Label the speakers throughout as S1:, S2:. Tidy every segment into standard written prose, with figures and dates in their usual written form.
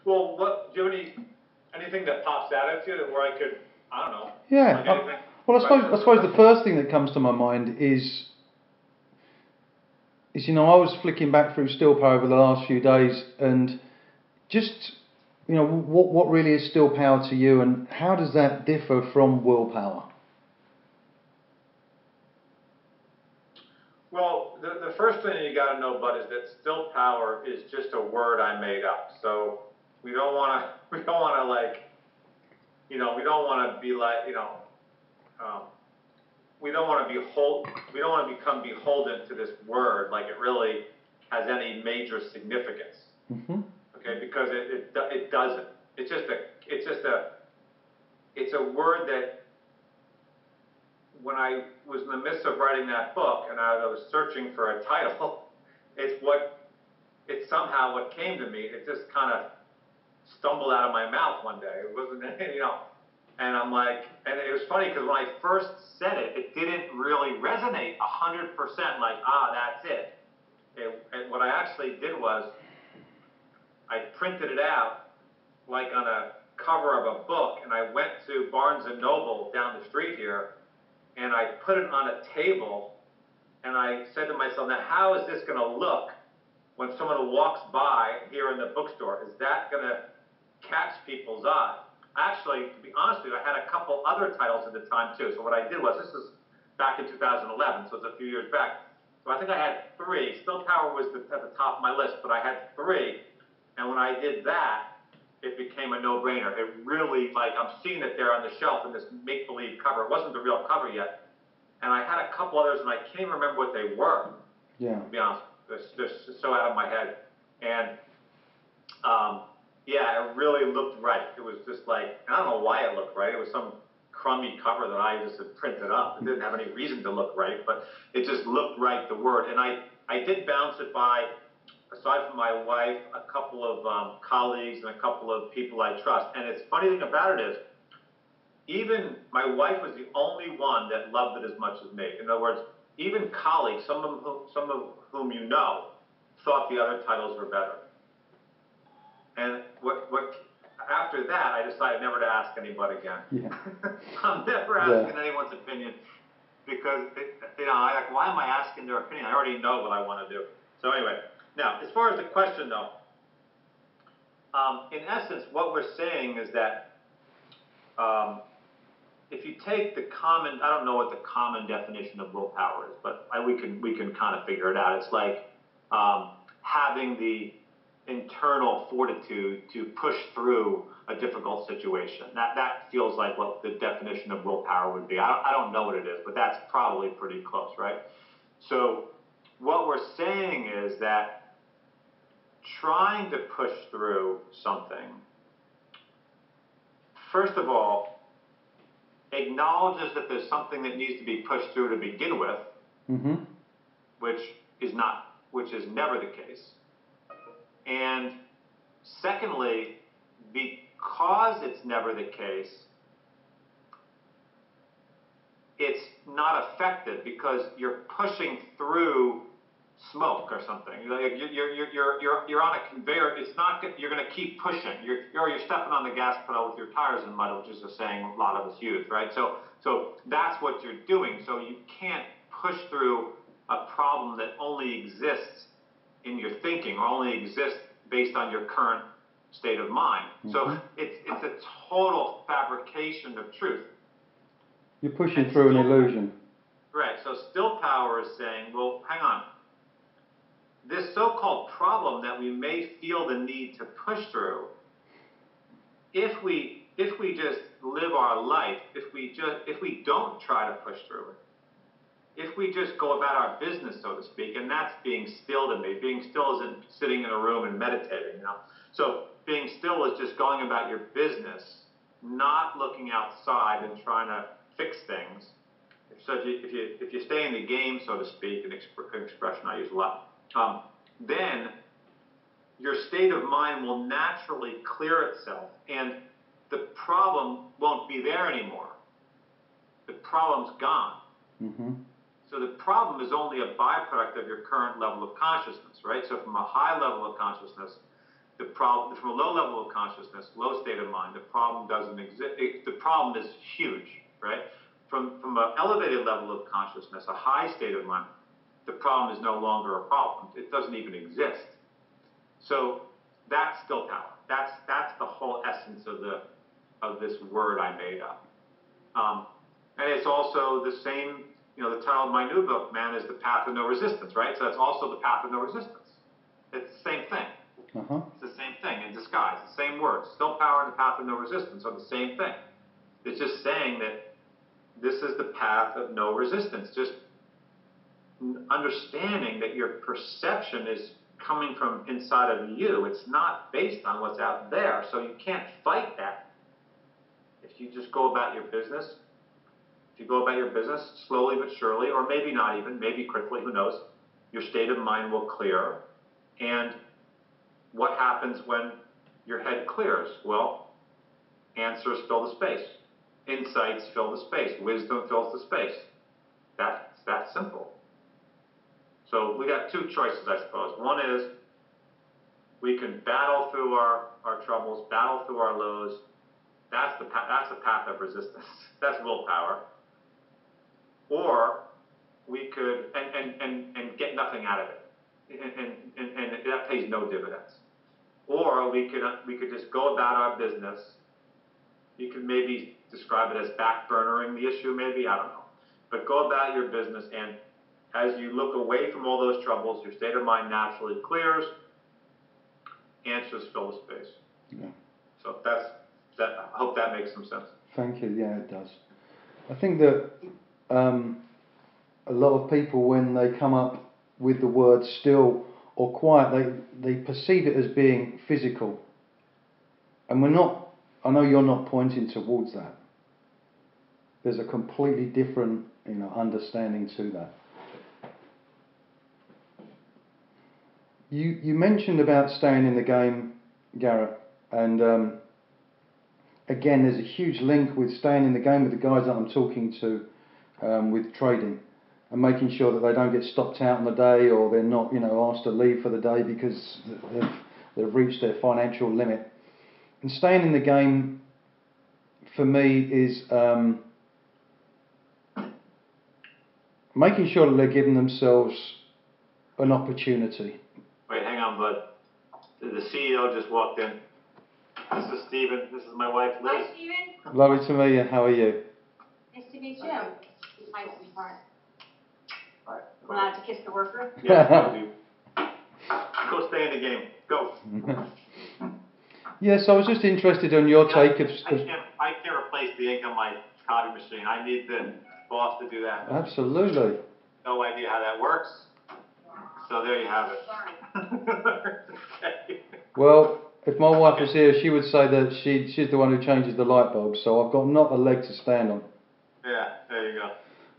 S1: Well, what do you have anything that pops out at you where I could, I don't know,
S2: Yeah.
S1: like anything?
S2: Well, I suppose the first thing that comes to my mind is I was flicking back through Still Power over the last few days, and just what really is Still Power to you, and how does that differ from Willpower?
S1: Well, the first thing you got to know, Bud, is that Still Power is just a word I made up. So we don't want to we don't want to we don't want to be like um, we don't want to we don't want to become beholden to this word like it really has any major significance.
S2: Mm-hmm.
S1: Okay, because it doesn't. It's a word that when I was in the midst of writing that book and I was searching for a title, it's somehow what came to me. It just kind of stumbled out of my mouth one day. It wasn't, and I'm like, and it was funny because when I first said it, it didn't really resonate 100%. Like, that's it. And what I actually did was I printed it out like on a cover of a book, and I went to Barnes and Noble down the street here, and I put it on a table, and I said to myself, now how is this going to look when someone walks by here in the bookstore? Is that going to catch people's eye? Actually, to be honest with you, I had a couple other titles at the time too. So what I did was, this is back in 2011, so it's a few years back. So I think I had three. Still Power was at the top of my list, but I had three. And when I did that, it became a no-brainer. It really, like, I'm seeing it there on the shelf in this make-believe cover. It wasn't the real cover yet. And I had a couple others, and I can't even remember what they were.
S2: Yeah.
S1: To be honest, they're so out of my head. And yeah, it really looked right. It was just like, I don't know why it looked right. It was some crummy cover that I just had printed up. It didn't have any reason to look right, but it just looked right, the word. And I did bounce it by, aside from my wife, a couple of colleagues and a couple of people I trust. And it's funny thing about it is, even my wife was the only one that loved it as much as me. In other words, even colleagues, some of whom you know, thought the other titles were better. And after that, I decided never to ask anybody again.
S2: Yeah.
S1: I'm never asking anyone's opinion because why am I asking their opinion? I already know what I want to do. So anyway, now as far as the question though, in essence, what we're saying is that if you take the common, I don't know what the common definition of willpower is, but we can kind of figure it out. It's like having the internal fortitude to push through a difficult situation. That feels like what the definition of willpower would be. I don't know what it is, but that's probably pretty close, right? So what we're saying is that trying to push through something, first of all, acknowledges that there's something that needs to be pushed through to begin with,
S2: mm-hmm.
S1: which is never the case. And secondly, because it's never the case, it's not effective because you're pushing through smoke or something. You're on a conveyor. It's not. You're going to keep pushing. You're stepping on the gas pedal with your tires in mud, which is a saying a lot of us use, right? So that's what you're doing. So you can't push through a problem that only exists in your thinking or only exists based on your current state of mind. Mm-hmm. So it's a total fabrication of truth.
S2: You're pushing through an illusion.
S1: Right. So Still Power is saying, well, hang on. This so-called problem that we may feel the need to push through, if we just live our life, if we don't try to push through it, if we just go about our business, so to speak, and that's being still to me. Being still isn't sitting in a room and meditating, So being still is just going about your business, not looking outside and trying to fix things. So if you stay in the game, so to speak, an expression I use a lot, then your state of mind will naturally clear itself, and the problem won't be there anymore. The problem's gone.
S2: Mm-hmm.
S1: So the problem is only a byproduct of your current level of consciousness, right? So from a high level of consciousness, the problem from a low level of consciousness, low state of mind, the problem doesn't exist. The problem is huge, right? From an elevated level of consciousness, a high state of mind, the problem is no longer a problem. It doesn't even exist. So that's still power. That's the whole essence of this word I made up. And it's also the same. The title of my new book, man, is The Path of No Resistance, right? So it's also the path of no resistance. It's the same thing.
S2: Uh-huh.
S1: It's the same thing in disguise. The same words. Still power and the path of no resistance are the same thing. It's just saying that this is the path of no resistance. Just understanding that your perception is coming from inside of you. It's not based on what's out there. So you can't fight that. If you just go about your business, if you go about your business slowly but surely, or maybe not even, maybe quickly, who knows, your state of mind will clear. And what happens when your head clears? Well, answers fill the space. Insights fill the space. Wisdom fills the space. That's that simple. So we got two choices, I suppose. One is we can battle through our troubles, battle through our lows. That's the path of resistance. That's willpower. Or we could and get nothing out of it, and that pays no dividends. Or we could just go about our business. You could maybe describe it as backburnering the issue, maybe, I don't know. But go about your business, and as you look away from all those troubles, your state of mind naturally clears, answers fill the space.
S2: Yeah.
S1: So that's that. I hope that makes some sense.
S2: Thank you. Yeah, it does. I think that a lot of people, when they come up with the word still or quiet, they perceive it as being physical. And we're not, I know you're not pointing towards that. There's a completely different, understanding to that. You mentioned about staying in the game, Garrett, and again, there's a huge link with staying in the game with the guys that I'm talking to with trading, and making sure that they don't get stopped out on the day, or they're not, asked to leave for the day because they've reached their financial limit. And staying in the game, for me, is making sure that they're giving themselves an opportunity.
S1: Wait, hang on, bud. The CEO just walked in. This is Stephen. This is my wife, Liz.
S3: Hi, Stephen.
S2: Lovely to meet you. How are you?
S3: Nice to meet you. Hi, sweetheart.
S1: All right.
S3: Allowed to kiss the worker?
S1: Yeah, go stay in the game. Go.
S2: Yes, I was just interested in your take of.
S1: I can't replace the ink on my copy machine. I need the boss to do that.
S2: Absolutely.
S1: No idea how that works. So there you have it.
S3: Sorry.
S1: Okay.
S2: Well, if my wife was here, she would say that she's the one who changes the light bulbs. So I've got not a leg to stand on.
S1: Yeah, there you go.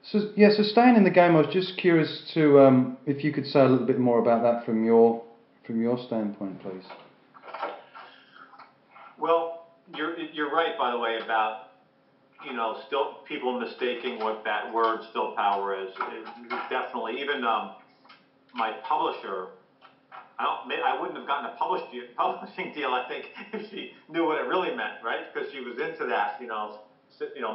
S2: So so staying in the game, I was just curious to if you could say a little bit more about that from your standpoint, please.
S1: Well, you're right, by the way, about still people mistaking what that word "still power" is. It definitely, even my publisher. I wouldn't have gotten a publishing deal, I think, if she knew what it really meant, right? Because she was into that,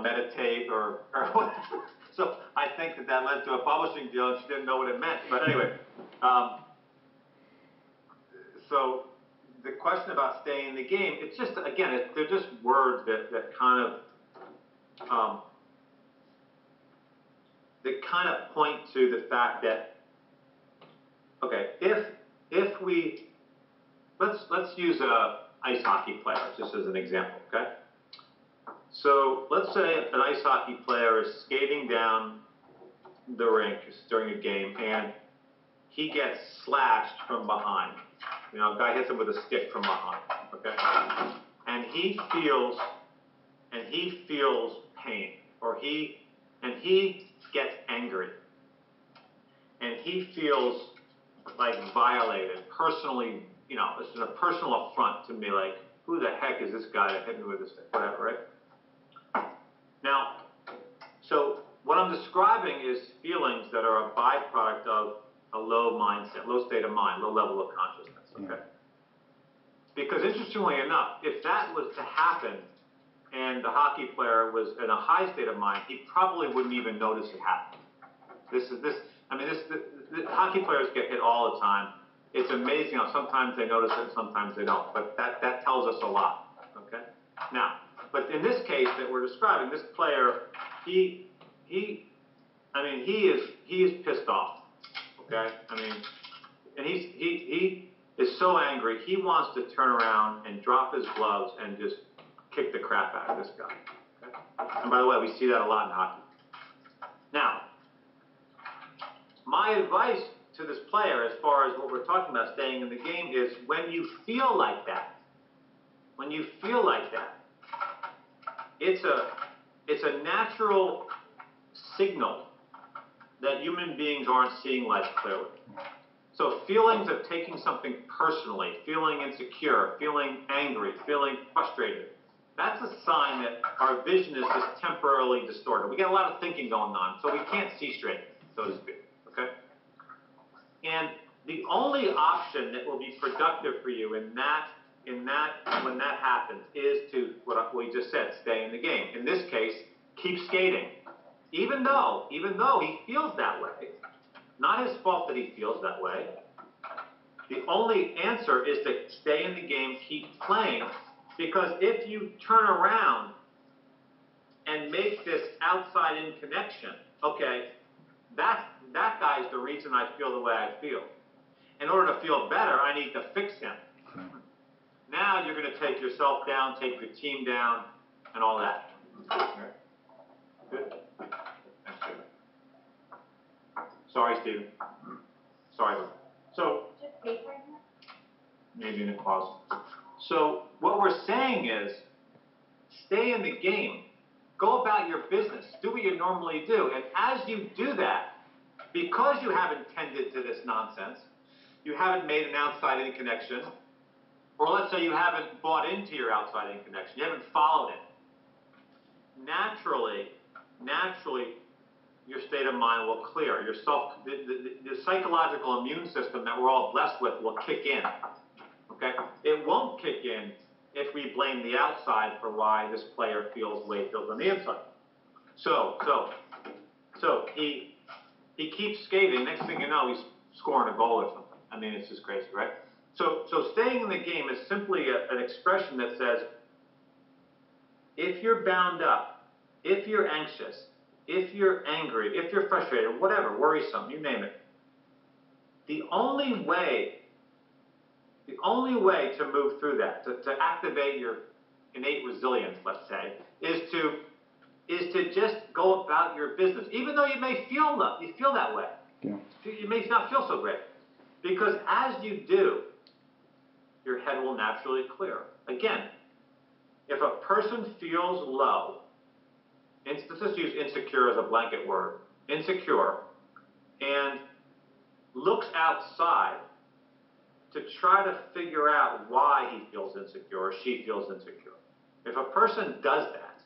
S1: meditate or whatever. So I think that led to a publishing deal, and she didn't know what it meant. But anyway, so the question about staying in the game, it's just, again, they're just words that kind of point to the fact that, okay, if we let's use a ice hockey player just as an example, okay? So let's say an ice hockey player is skating down the rink during a game, and he gets slashed from behind. A guy hits him with a stick from behind, okay? And he feels pain, or he gets angry, and he feels like violated, personally, it's a personal affront to me, like, who the heck is this guy that hit me with a stick, whatever, right? Now, so what I'm describing is feelings that are a byproduct of a low mindset, low state of mind, low level of consciousness, okay? Because interestingly enough, if that was to happen and the hockey player was in a high state of mind, he probably wouldn't even notice it happened. The hockey players get hit all the time. It's amazing how sometimes they notice it and sometimes they don't. But that tells us a lot. Okay. Now, but in this case that we're describing, this player, he is pissed off. Okay. And he is so angry. He wants to turn around and drop his gloves and just kick the crap out of this guy. Okay? And by the way, we see that a lot in hockey. Now, my advice to this player, as far as what we're talking about, staying in the game, is when you feel like that, it's a natural signal that human beings aren't seeing life clearly. So feelings of taking something personally, feeling insecure, feeling angry, feeling frustrated, that's a sign that our vision is just temporarily distorted. We got a lot of thinking going on, so we can't see straight, so to speak. Okay? And the only option that will be productive for you in that when that happens is to what we just said, stay in the game. In this case, keep skating. Even though he feels that way, not his fault that he feels that way. The only answer is to stay in the game, keep playing, because if you turn around and make this outside-in connection, okay, that guy's the reason I feel the way I feel. In order to feel better, I need to fix him. Now you're going to take yourself down, take your team down, and all that. Okay. Good? Thanks, Stephen. Sorry, Stephen. Sorry about that. So, maybe in a closet. So what we're saying is, stay in the game. Go about your business. Do what you normally do. And as you do that, because you haven't tended to this nonsense, you haven't made an outside-in connection, or let's say you haven't bought into your outside-in connection, you haven't followed it, naturally, your state of mind will clear. The psychological immune system that we're all blessed with will kick in. Okay? It won't kick in if we blame the outside for why this player feels the way he feels on the inside. So he keeps skating. Next thing you know, he's scoring a goal or something. I mean, it's just crazy, right? So staying in the game is simply an expression that says, if you're bound up, if you're anxious, if you're angry, if you're frustrated, whatever, worrisome, you name it, the only way to move through that, to activate your innate resilience, let's say, is to just go about your business, even though you feel that way.
S2: Yeah.
S1: You may not feel so great, because as you do, your head will naturally clear. Again, if a person feels low, let's just use insecure as a blanket word, insecure, and looks outside to try to figure out why he feels insecure or she feels insecure. If a person does that,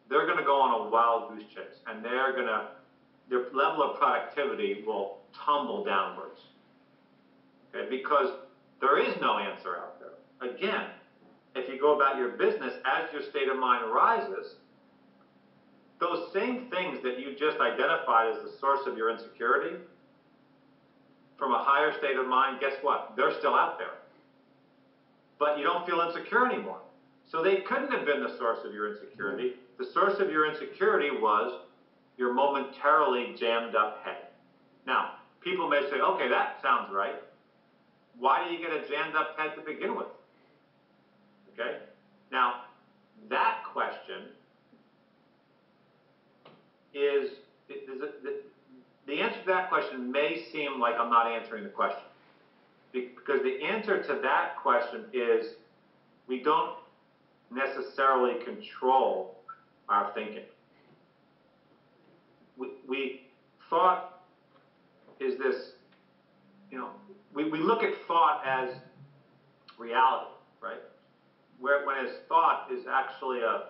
S1: they're going to go on a wild goose chase, and their level of productivity will tumble downwards. Okay, because there is no answer out there. Again, if you go about your business, as your state of mind rises, those same things that you just identified as the source of your insecurity, from a higher state of mind, guess what? They're still out there. But you don't feel insecure anymore. So they couldn't have been the source of your insecurity. The source of your insecurity was your momentarily jammed up head. Now, people may say, okay, that sounds right. Why do you get a jammed up head to begin with? Okay? Now, that question is the answer to that question may seem like I'm not answering the question. Because the answer to that question is we don't necessarily control our thinking. We thought is this, we look at thought as reality, right? When his thought is actually a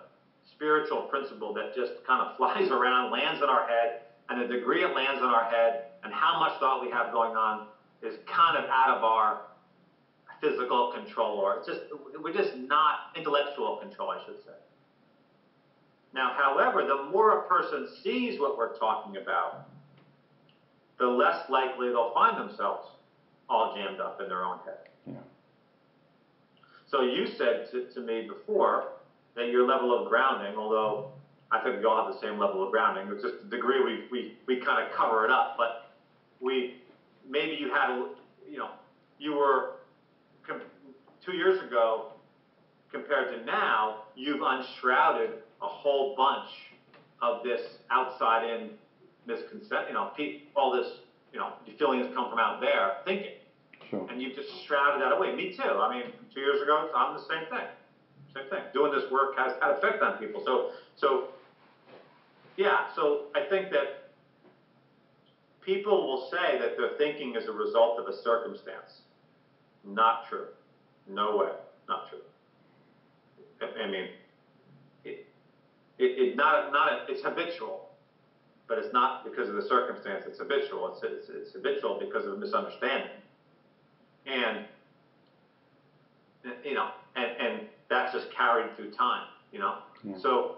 S1: spiritual principle that just kind of flies around, lands in our head, and the degree it lands in our head and how much thought we have going on is kind of out of our physical control, or we're just not intellectual control, I should say. Now, however, the more a person sees what we're talking about, the less likely they'll find themselves all jammed up in their own head.
S2: Yeah.
S1: So you said to me before that your level of grounding, although I think we all have the same level of grounding, it's just the degree we kind of cover it up, but maybe you had you were 2 years ago compared to now, you've unshrouded a whole bunch of this outside in misconception, all this, feelings come from out there thinking.
S2: Sure.
S1: And you've just shrouded that away. Me too. I mean, 2 years ago, I'm the same thing. Same thing. Doing this work has had effect on people. So I think that people will say that their thinking is a result of a circumstance. Not true. No way. Not true. I mean, it's habitual, but it's not because of the circumstance. It's habitual. It's habitual because of a misunderstanding, and and that's just carried through time.
S2: Yeah.
S1: So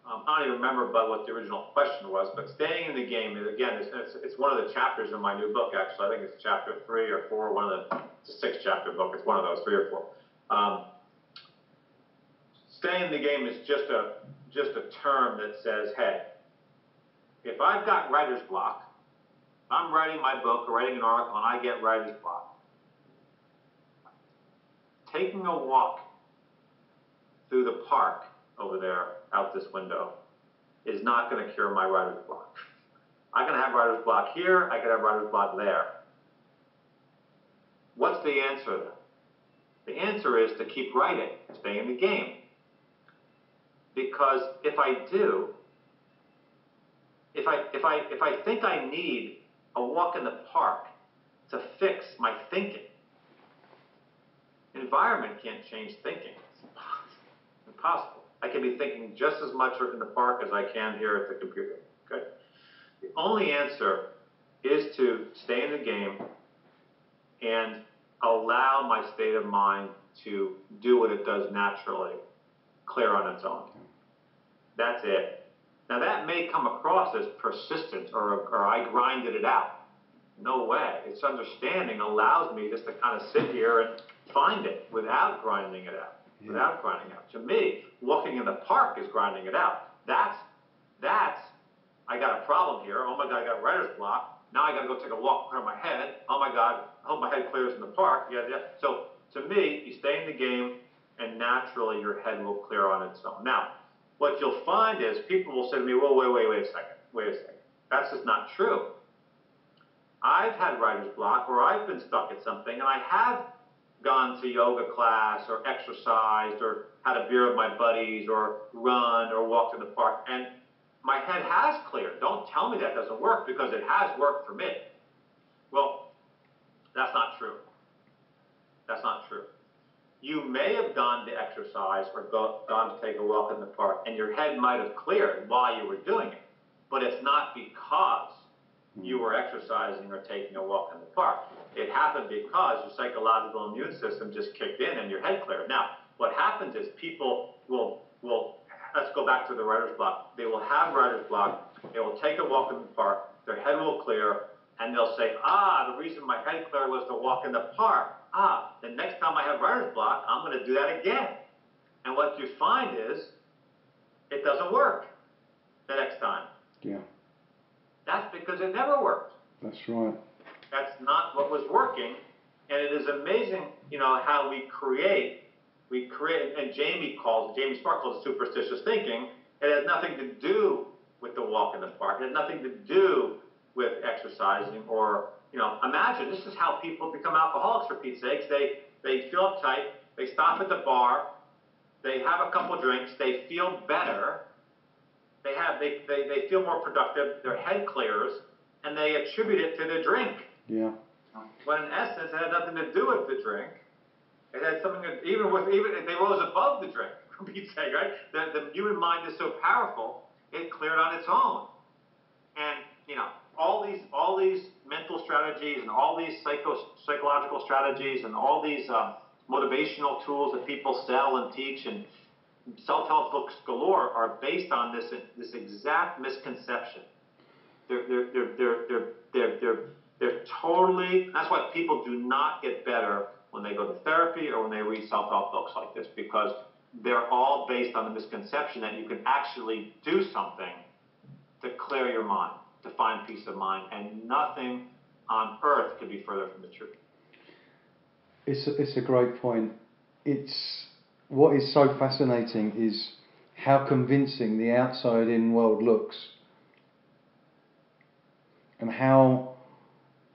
S1: I don't even remember what the original question was, but staying in the game is, again, it's one of the chapters in my new book. Actually, I think it's chapter 3 or 4. It's a 6-chapter book. It's one of those, 3 or 4. Staying in the game is just a term that says, hey, if I've got writer's block, if I'm writing my book or writing an article and I get writer's block, taking a walk through the park over there out this window is not going to cure my writer's block. I can have writer's block here. I could have writer's block there. What's the answer then? The answer is to keep writing, stay in the game. Because if I do, if I think I need a walk in the park to fix my thinking, environment can't change thinking. It's impossible. I can be thinking just as much in the park as I can here at the computer. Okay. The only answer is to stay in the game and allow my state of mind to do what it does naturally, clear on its own. That's it. Now that may come across as persistent or I grinded it out. No way. It's understanding allows me just to kind of sit here and find it without grinding it out. Yeah. Without grinding out. To me, walking in the park is grinding it out. That's I got a problem here. Oh my God, I got writer's block. Now I got to go take a walk, clear my head. Oh my God, I hope my head clears in the park. Yeah. So to me, you stay in the game, and naturally your head will clear on its own. Now, what you'll find is people will say to me, "Well, wait a second. That's just not true. I've had writer's block, or I've been stuck at something, and I have gone to yoga class, or exercised, or had a beer with my buddies, or run, or walked in the park, and my head has cleared. Don't tell me that doesn't work, because it has worked for me." Well, that's not true. That's not true. You may have gone to exercise or gone to take a walk in the park, and your head might have cleared while you were doing it, but it's not because you were exercising or taking a walk in the park. It happened because your psychological immune system just kicked in and your head cleared. Now, what happens is people will let's go back to the writer's block. They will have writer's block. They will take a walk in the park. Their head will clear, and they'll say, the reason my head cleared was to walk in the park. The next time I have writer's block, I'm going to do that again. And what you find is it doesn't work the next time.
S2: Yeah.
S1: That's because it never worked.
S2: That's right.
S1: That's not what was working. And it is amazing, how we create, and Jamie Smart calls it superstitious thinking. It has nothing to do with the walk in the park. It has nothing to do with exercising or, imagine this is how people become alcoholics, for Pete's sakes. They feel uptight. They stop at the bar. They have a couple drinks. They feel better. They feel more productive. Their head clears, and they attribute it to the drink.
S2: Yeah.
S1: When in essence, it had nothing to do with the drink. It had something to, even if they rose above the drink, for Pete's sake, right? The human mind is so powerful, it cleared on its own. And all these mental strategies and all these psychological strategies and all these motivational tools that people sell and teach and self-help books galore are based on this exact misconception. They're totally. That's why people do not get better when they go to therapy or when they read self-help books like this, because they're all based on the misconception that you can actually do something to clear your mind, to find peace of mind, and nothing on earth could be further from the truth.
S2: It's a great point. It's what is so fascinating is how convincing the outside-in world looks, and how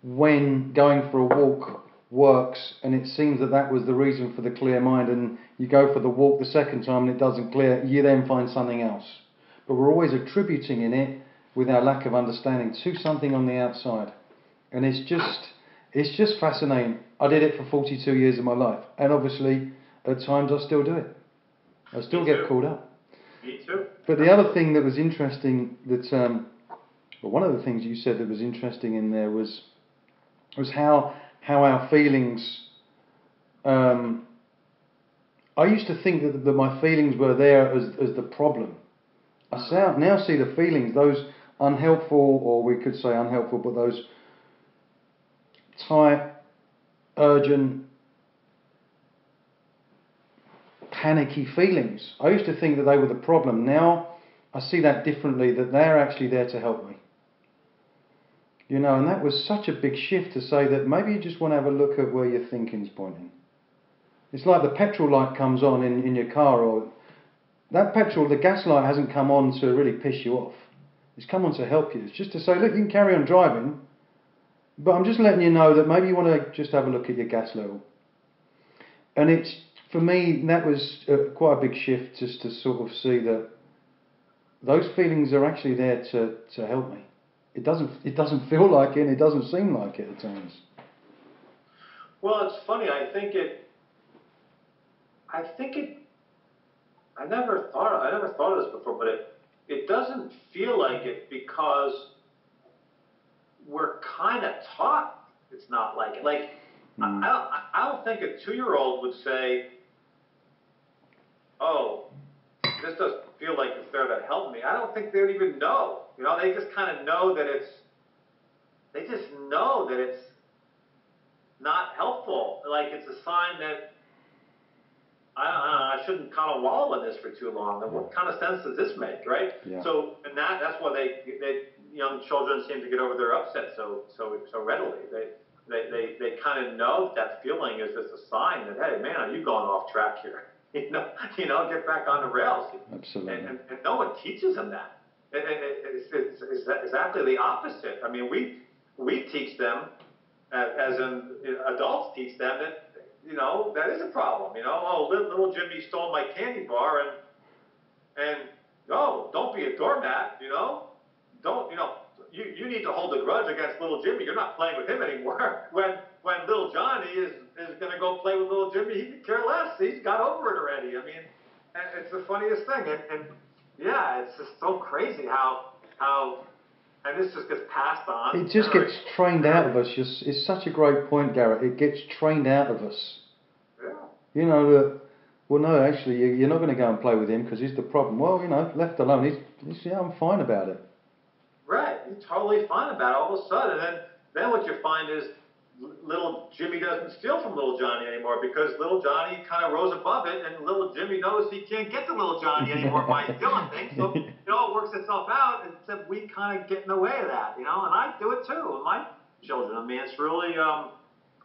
S2: when going for a walk works and it seems that was the reason for the clear mind, and you go for the walk the second time and it doesn't clear, you then find something else. But we're always attributing in it, with our lack of understanding, to something on the outside. And it's just fascinating. I did it for 42 years of my life, and obviously at times I still do it. I still get caught up.
S1: Me too.
S2: But the other thing that was interesting, well, one of the things you said that was interesting in there was how our feelings. I used to think that my feelings were there as the problem. I now see the feelings, those unhelpful, or we could say unhelpful, but those tight, urgent, panicky feelings. I used to think that they were the problem. Now I see that differently, that they're actually there to help me. You know, and that was such a big shift, to say that maybe you just want to have a look at where your thinking's pointing. It's like the petrol light comes on in your car, or that petrol, the gas light hasn't come on to really piss you off. It's come on to help you. It's just to say, look, you can carry on driving, but I'm just letting you know that maybe you want to just have a look at your gas level. And it's, for me, that was quite a big shift, just to sort of see that those feelings are actually there to help me. It doesn't feel like it, and it doesn't seem like it at times.
S1: Well, it's funny. I never thought of this before, but it doesn't feel like it, because we're kind of taught it's not like it. Like, I don't think a 2-year-old would say, "Oh, this doesn't feel like it's there to help me." I don't think they would even know. You know, they just kind of know that they just know that it's not helpful. Like, it's a sign that I shouldn't kind of wallow in this for too long. And what kind of sense does this make, right?
S2: Yeah.
S1: So, and that's why they young children seem to get over their upset so readily. They kind of know that feeling is just a sign that, hey, man, are you going off track here? Get back on the rails.
S2: Absolutely.
S1: And no one teaches them that. It's exactly the opposite. I mean, we teach them, as in adults teach them, that that is a problem. Oh, little Jimmy stole my candy bar, and oh, don't be a doormat. Don't you need to hold a grudge against little Jimmy. You're not playing with him anymore. when little Johnny is going to go play with little Jimmy, he could care less. He's got over it already. I mean, it's the funniest thing, and yeah, it's just so crazy how and this just gets passed on.
S2: It just gets trained out of us. It's such a great point, Garrett. It gets trained out of us.
S1: Yeah.
S2: Well, no, actually, you're not going to go and play with him because he's the problem. Well, left alone, yeah, I'm fine about it.
S1: Right, you're totally fine about it all of a sudden. And then what you find is little Jimmy doesn't steal from little Johnny anymore, because little Johnny kind of rose above it, and little Jimmy knows he can't get to little Johnny anymore by stealing things. So it all works itself out, except we kind of get in the way of that, and I do it too with my children. I mean, it's really,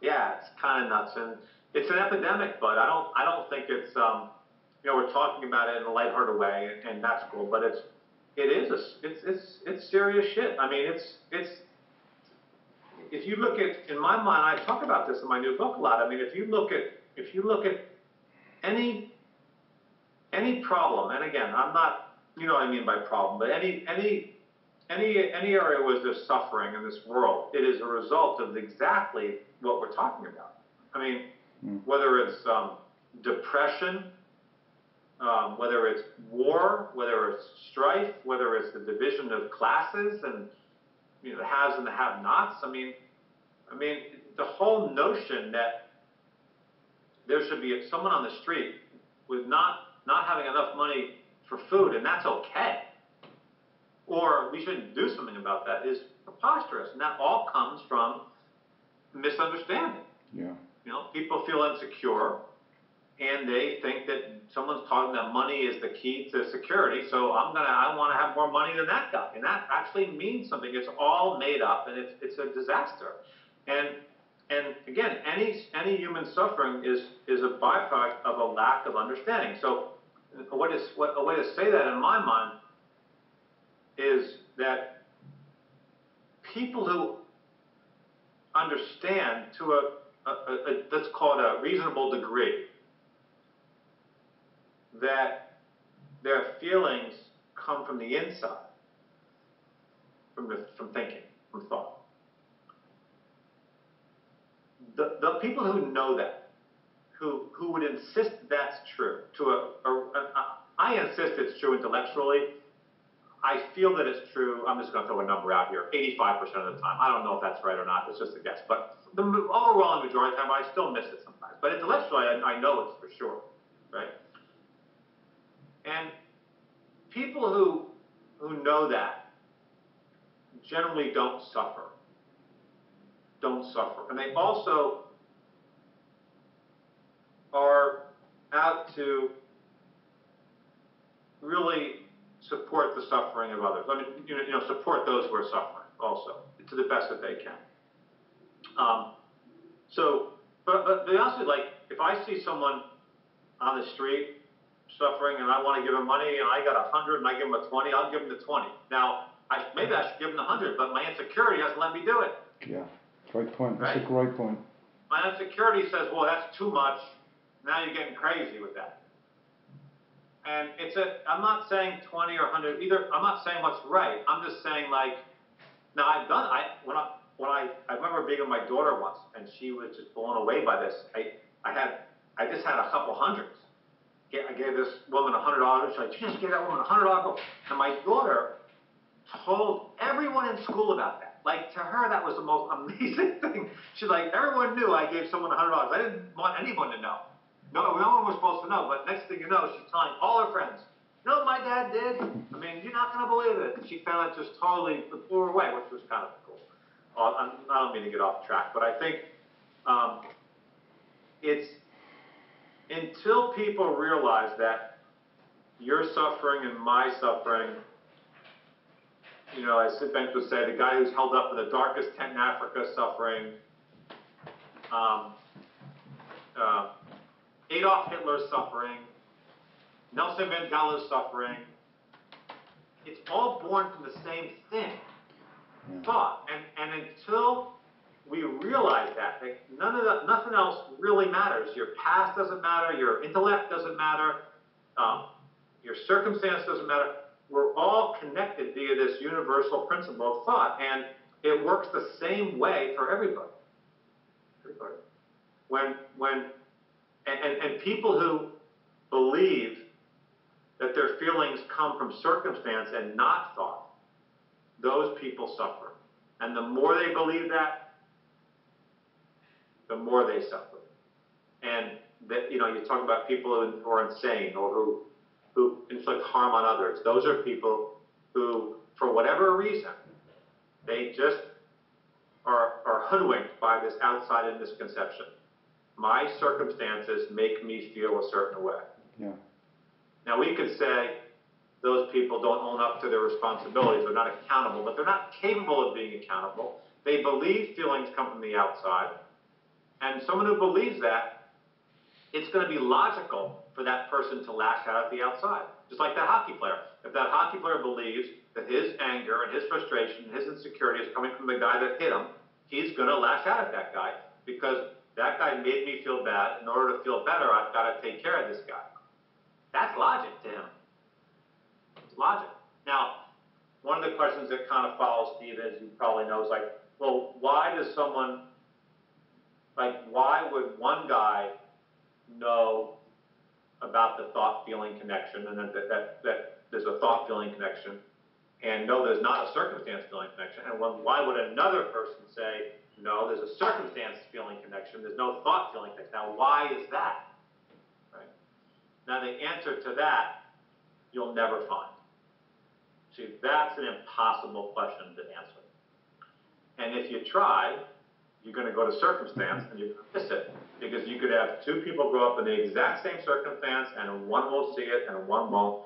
S1: yeah, it's kind of nuts, and it's an epidemic. But I don't think it's, we're talking about it in a lighthearted way, and that's cool. But it's serious shit. I mean, it's if you look at, in my mind, I talk about this in my new book a lot. I mean, if you look at any problem, and again, I'm not, you know what I mean by problem, but any area where there's suffering in this world, it is a result of exactly what we're talking about. I mean, whether it's depression, whether it's war, whether it's strife, whether it's the division of classes, and the haves and the have-nots. I mean, the whole notion that there should be someone on the street with not having enough money for food, and that's okay, or we shouldn't do something about that, is preposterous, and that all comes from misunderstanding.
S2: Yeah.
S1: People feel insecure, and they think that someone's taught them that money is the key to security. So I want to have more money than that guy, and that actually means something. It's all made up, and it's a disaster. And again, any human suffering is a byproduct of a lack of understanding. So, a way to say that in my mind is that people who understand to a let's call it a reasonable degree that their feelings come from the inside, from thinking, from thought. The people who know that, who would insist that's true, I insist it's true intellectually. I feel that it's true. I'm just going to throw a number out here, 85% of the time. I don't know if that's right or not. It's just a guess. But the overwhelming majority of the time, I still miss it sometimes. But intellectually, I know it's for sure, right? And people who know that generally don't suffer, and they also are out to really support the suffering of others. I mean, support those who are suffering also to the best that they can. So, but to be honest with you, like if I see someone on the street suffering and I want to give him money and I got 100 and I give him a 20, I'll give him the 20. Now, maybe I should give him the 100, but my insecurity doesn't let me do it.
S2: Yeah, great point.
S1: Right?
S2: That's a great point.
S1: My insecurity says, well, that's too much. Now you're getting crazy with that. And I'm not saying 20 or 100 either. I'm not saying what's right. I'm just saying like, now I remember being with my daughter once and she was just blown away by this. I just had a couple hundreds. I gave this woman $100. She's like, you just gave that woman $100 bill. And my daughter told everyone in school about that. Like to her, that was the most amazing thing. She's like, everyone knew I gave someone $100. I didn't want anyone to know. No one was supposed to know. But next thing you know, she's telling all her friends, you know what my dad did? I mean, you're not going to believe it. And she found it just totally blew her away, which was kind of cool. I don't mean to get off track, but I think it's until people realize that your suffering and my suffering, as Sid Banks would say, the guy who's held up in the darkest tent in Africa suffering, Adolf Hitler's suffering, Nelson Mandela's suffering, it's all born from the same thing, thought. And until we realize that nothing else really matters. Your past doesn't matter. Your intellect doesn't matter. Your circumstance doesn't matter. We're all connected via this universal principle of thought, and it works the same way for everybody. Everybody. And people who believe that their feelings come from circumstance and not thought, those people suffer. And the more they believe that, the more they suffer. And you talk about people who are insane or who inflict harm on others. Those are people who, for whatever reason, they just are hoodwinked by this outside-in misconception. My circumstances make me feel a certain way.
S2: Yeah.
S1: Now we could say those people don't own up to their responsibilities. They're not accountable, but they're not capable of being accountable. They believe feelings come from the outside. And someone who believes that, it's going to be logical for that person to lash out at the outside. Just like that hockey player. If that hockey player believes that his anger and his frustration and his insecurity is coming from the guy that hit him, he's going to lash out at that guy because that guy made me feel bad. In order to feel better, I've got to take care of this guy. That's logic to him. It's logic. Now, one of the questions that kind of follows, Steve, as you probably know, is like, well, why would one guy know about the thought-feeling connection and that there's a thought-feeling connection, and no, there's not a circumstance feeling connection. And why would another person say, no, there's a circumstance feeling connection, there's no thought feeling connection? Now, why is that? Right? Now, the answer to that, you'll never find. See, that's an impossible question to answer. And if you try, you're going to go to circumstance and you're going to miss it. Because you could have two people grow up in the exact same circumstance and one will see it and one won't.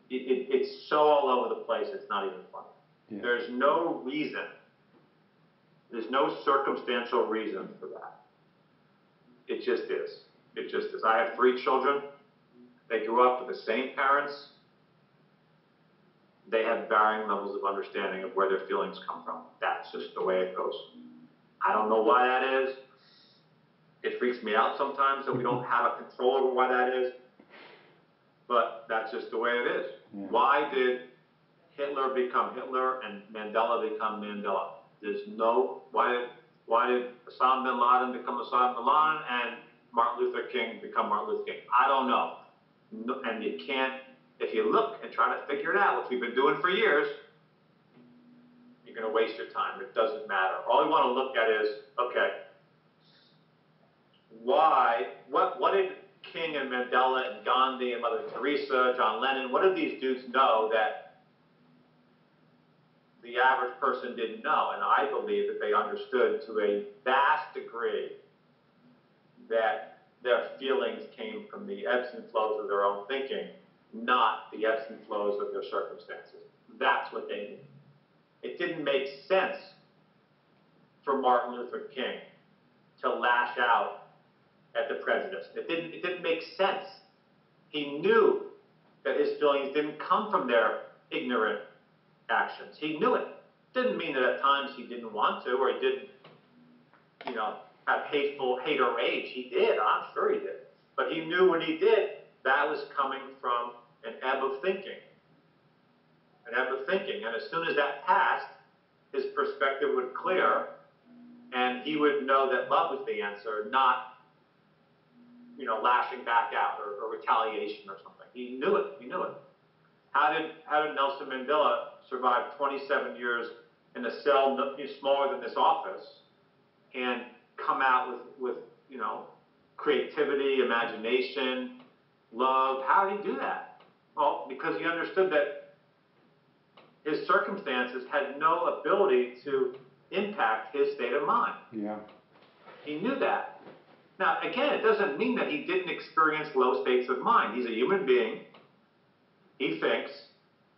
S1: It's so all over the place, it's not even funny. Yeah. There's no reason, there's no circumstantial reason for that. It just is. It just is. I have 3 children. They grew up with the same parents. They have varying levels of understanding of where their feelings come from. That's just the way it goes. I don't know why that is. It freaks me out sometimes that we don't have a control over why that is. But that's just the way it is. Yeah. Why did Hitler become Hitler and Mandela become Mandela? There's no, why did Osama bin Laden become Osama bin Laden and Martin Luther King become Martin Luther King? I don't know. No, and you can't, if you look and try to figure it out, which we've been doing for years, you're going to waste your time. It doesn't matter. All you want to look at is, okay, why, what did King and Mandela and Gandhi and Mother Teresa, John Lennon, what did these dudes know that the average person didn't know? And I believe that they understood to a vast degree that their feelings came from the ebbs and flows of their own thinking, not the ebbs and flows of their circumstances. That's what they knew. It didn't make sense for Martin Luther King to lash out at the prejudice. It didn't make sense. He knew that his feelings didn't come from their ignorant actions. He knew it. Didn't mean that at times he didn't want to, or he didn't, have hate or rage. He did. I'm sure he did. But he knew when he did, that was coming from an ebb of thinking. An ebb of thinking. And as soon as that passed, his perspective would clear, and he would know that love was the answer, not, lashing back out or retaliation or something. He knew it. He knew it. How did Nelson Mandela survive 27 years in a cell smaller than this office and come out with creativity, imagination, love? How did he do that? Well, because he understood that his circumstances had no ability to impact his state of mind.
S2: Yeah.
S1: He knew that. Now, again, it doesn't mean that he didn't experience low states of mind. He's a human being. He thinks.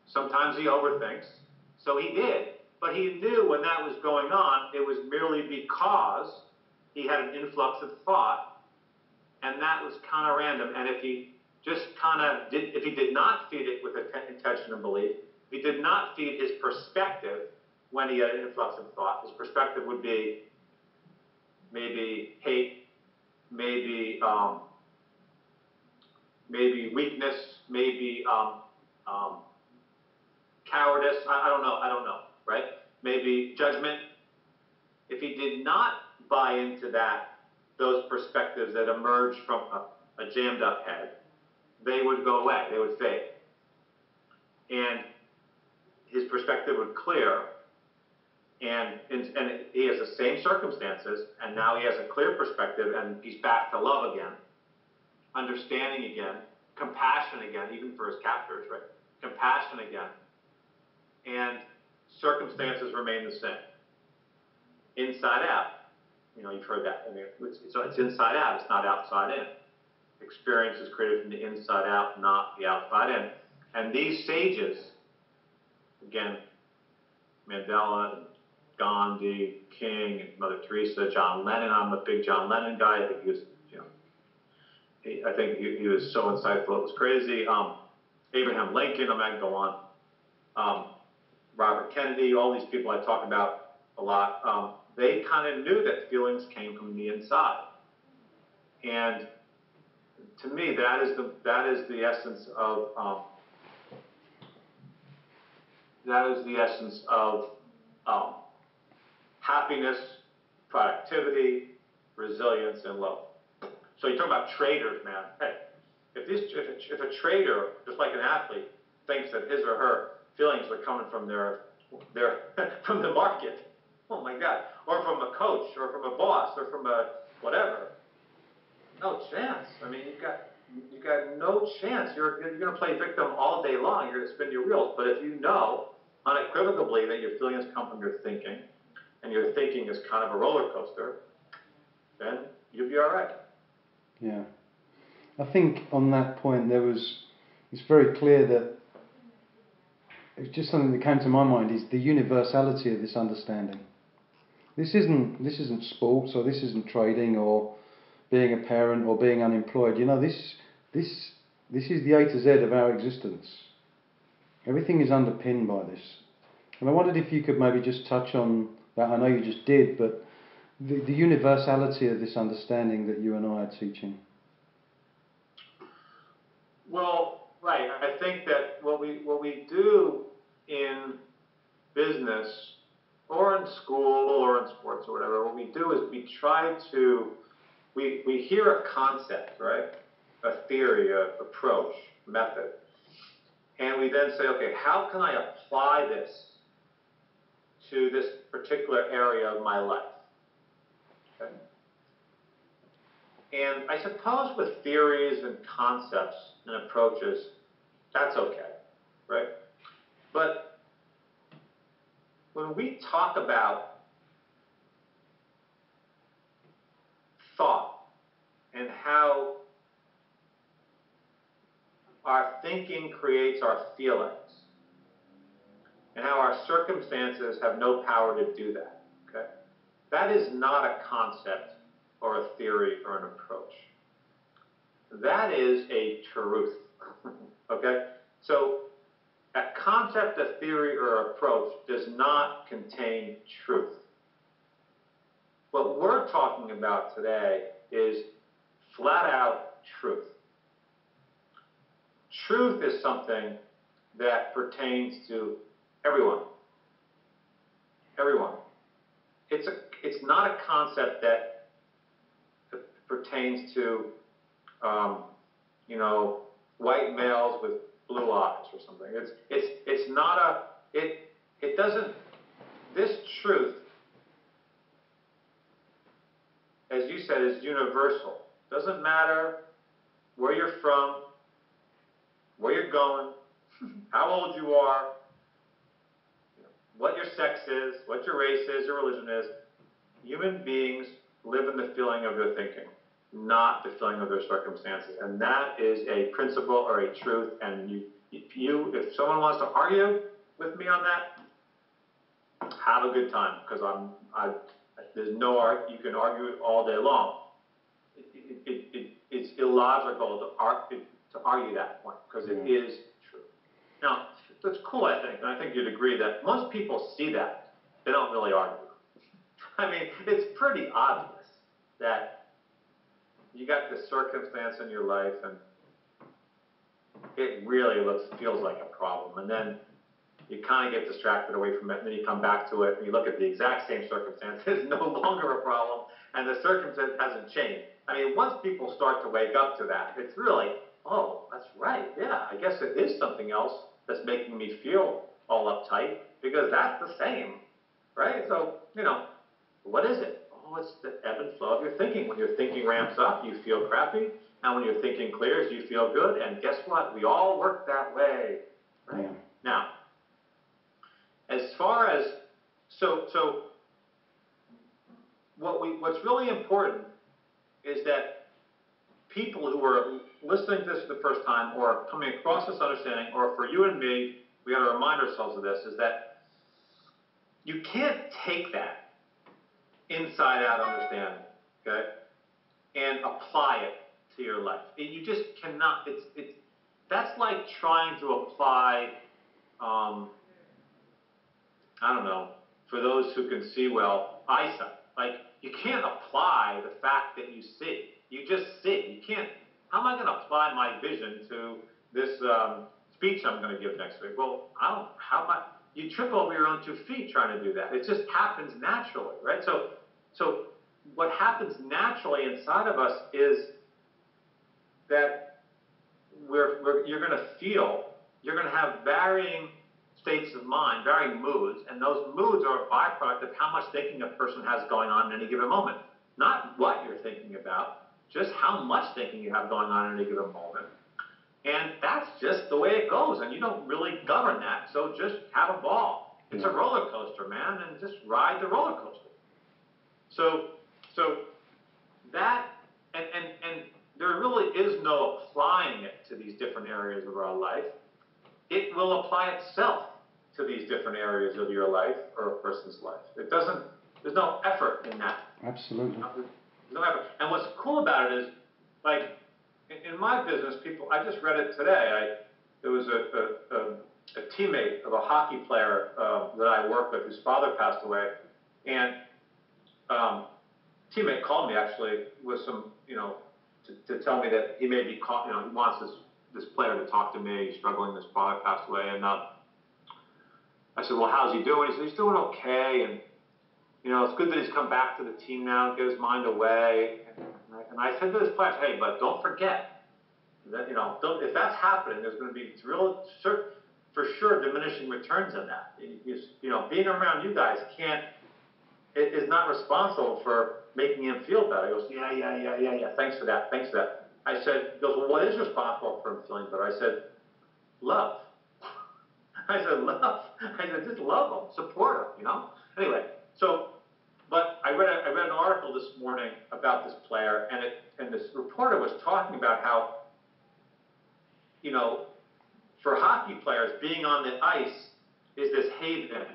S1: Sometimes he overthinks. So he did. But he knew when that was going on, it was merely because he had an influx of thought, and that was kind of random. And if he just if he did not feed it with intention and belief, if he did not feed his perspective when he had an influx of thought, his perspective would be maybe hate, maybe weakness, maybe cowardice. I don't know. I don't know. Right? Maybe judgment. If he did not buy into those perspectives that emerge from a jammed up head, they would go away. They would fade. And his perspective would clear. And he has the same circumstances, and now he has a clear perspective, and he's back to love again, understanding again, compassion again, even for his captors, right? Compassion again. And circumstances remain the same. Inside out. You've heard that. I mean, it's inside out. It's not outside in. Experience is created from the inside out, not the outside in. And these sages, again, Mandela and Gandhi, King, and Mother Teresa, John Lennon. I'm a big John Lennon guy. I think he was, I think he was so insightful. It was crazy. Abraham Lincoln. I can go on. Robert Kennedy. All these people I talk about a lot. They kind of knew that feelings came from the inside, and to me, that is the essence of happiness, productivity, resilience, and love. So you talk about traders, man. Hey, if a trader, just like an athlete, thinks that his or her feelings are coming from their from the market. Oh my God. Or from a coach, or from a boss, or from a whatever. No chance. I mean, you got no chance. You're going to play victim all day long. You're going to spin your wheels. But if you know unequivocally that your feelings come from your thinking, and your thinking is kind of a roller coaster, then you'll be all right.
S2: Yeah. I think on that point it's very clear that it's just something that came to my mind is the universality of this understanding. This isn't sports, or this isn't trading, or being a parent, or being unemployed. This is the A to Z of our existence. Everything is underpinned by this. And I wondered if you could maybe just touch on that. I know you just did, but the universality of this understanding that you and I are teaching.
S1: Well, right. I think that what we do in business or in school or in sports or whatever, what we do is we hear a concept, right? A theory, a approach, method. And we then say, okay, how can I apply this to this particular area of my life? Okay. And I suppose with theories and concepts and approaches, that's okay, right? But when we talk about thought and how our thinking creates our feelings, and how our circumstances have no power to do that, okay? That is not a concept or a theory or an approach. That is a truth, okay? So a concept, a theory, or approach does not contain truth. What we're talking about today is flat out truth. Truth is something that pertains to everyone. Everyone. It's not a concept that pertains to um, white males with blue eyes or something. It's not a it doesn't this truth, as you said, is universal. Doesn't matter where you're from, where you're going, how old you are, what your sex is, what your race is, your religion is. Human beings live in the feeling of their thinking, not the feeling of their circumstances, and that is a principle or a truth. And if someone wants to argue with me on that, have a good time, because there's no art. You can argue it all day long. It's illogical to argue that point, because it is true. Now, that's cool, I think, and I think you'd agree that once people see that, they don't really argue. I mean, it's pretty obvious that you got this circumstance in your life, and it really feels like a problem, and then you kind of get distracted away from it, and then you come back to it, and you look at the exact same circumstance. It's no longer a problem, and the circumstance hasn't changed. I mean, once people start to wake up to that, it's really, oh, that's right. Yeah, I guess it is something else that's making me feel all uptight, because that's the same, right? So, what is it? Oh, it's the ebb and flow of your thinking. When your thinking ramps up, you feel crappy, and when your thinking clears, you feel good. And guess what? We all work that way, right?
S2: Yeah.
S1: Now, as far as what's really important is that people who are listening to this for the first time, or coming across this understanding, or for you and me, we got to remind ourselves of this, is that you can't take that inside out understanding, okay, and apply it to your life. You just cannot. It's that's like trying to apply I don't know, for those who can see well, eyesight. Like, you can't apply the fact that you see. You just see. You can't. How am I going to apply my vision to this speech I'm going to give next week? Well, I don't. How am I? You trip over your own 2 feet trying to do that. It just happens naturally, right? So what happens naturally inside of us is that you're going to feel, you're going to have varying states of mind, varying moods, and those moods are a byproduct of how much thinking a person has going on in any given moment. Not what you're thinking about, just how much thinking you have going on in any given moment. And that's just the way it goes, and you don't really govern that, so just have a ball. It's a roller coaster, man, and just ride the roller coaster. So that, and there really is no applying it to these different areas of our life. It will apply itself to these different areas of your life or a person's life. It doesn't, there's no effort in that.
S2: Absolutely.
S1: There's no effort. And what's cool about it is, like, in my business, people, I just read it today. There was a teammate of a hockey player that I work with whose father passed away, and teammate called me actually with some, to tell me that he may be caught, he wants this player to talk to me. He's struggling. His father passed away, and I said, well, how's he doing? He said, he's doing okay, and it's good that he's come back to the team now, get his mind away. And I said to this player, hey, but don't forget that, if that's happening, there's going to be real, for sure, diminishing returns in that. Being around you guys is not responsible for making him feel better. He goes, yeah. Thanks for that. I said, he goes, well, what is responsible for him feeling better? I said, love. I said, love. I said, just love him, support him, Anyway, but I read an article this morning about this player, and this reporter was talking about how, for hockey players, being on the ice is this haven.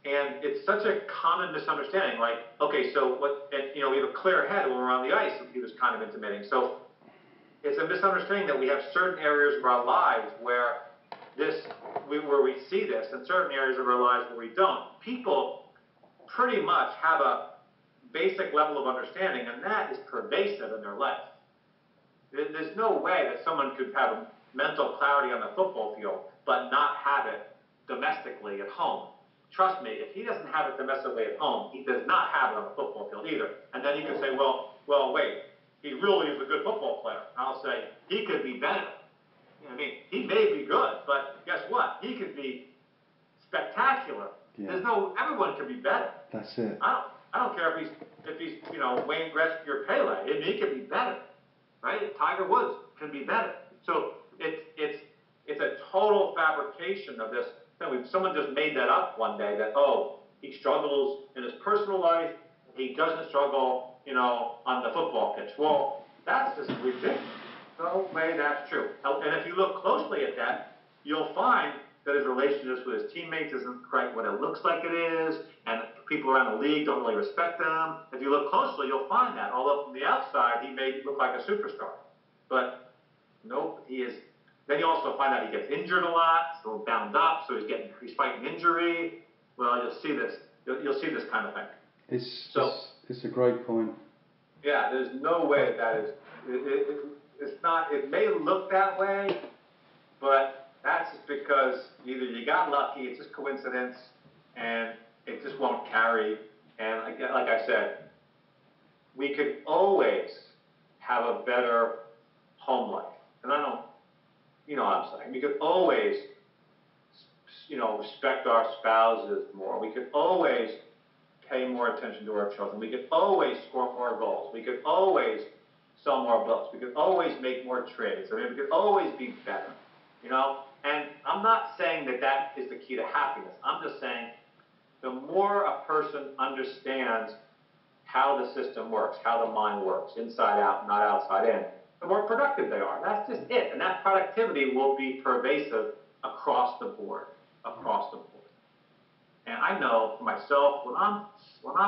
S1: And it's such a common misunderstanding. Like, okay, so what? And we have a clear head when we're on the ice. He was kind of intimating. So it's a misunderstanding that we have certain areas of our lives where where we see this, and certain areas of our lives where we don't. People pretty much have a basic level of understanding, and that is pervasive in their life. There's no way that someone could have a mental clarity on the football field but not have it domestically at home. Trust me, if he doesn't have it domestically at home, he does not have it on the football field either. And then you can say, well, wait, he really is a good football player. And I'll say, he could be better. He may be good, but guess what? He could be spectacular. Yeah. Everyone can be better.
S2: That's it.
S1: I don't care if he's Wayne Gretzky or Pele. He could be better, right? Tiger Woods can be better. So it's a total fabrication of this. Someone just made that up one day that, he struggles in his personal life, he doesn't struggle, on the football pitch. Well, that's just ridiculous. No way that's true. And if you look closely at that, you'll find that his relationships with his teammates isn't quite what it looks like it is, and people around the league don't really respect him. If you look closely, you'll find that. Although from the outside, he may look like a superstar. But nope, he is. Then you also find out he gets injured a lot, so bound up, so he's fighting injury. Well, you'll see this. You'll see this kind of thing.
S2: It's a great point.
S1: Yeah, there's no way that is. It's not. It may look that way, but that's just because either you got lucky, it's just coincidence, and it just won't carry. And like I said, we could always have a better home life. And I don't, you know what I'm saying. We could always, respect our spouses more. We could always pay more attention to our children. We could always score more goals. We could always sell more books. We could always make more trades. We could always be better, And I'm not saying that is the key to happiness. I'm just saying the more a person understands how the system works, how the mind works, inside out, not outside in, the more productive they are. That's just it. And that productivity will be pervasive across the board, And I know for myself, when I'm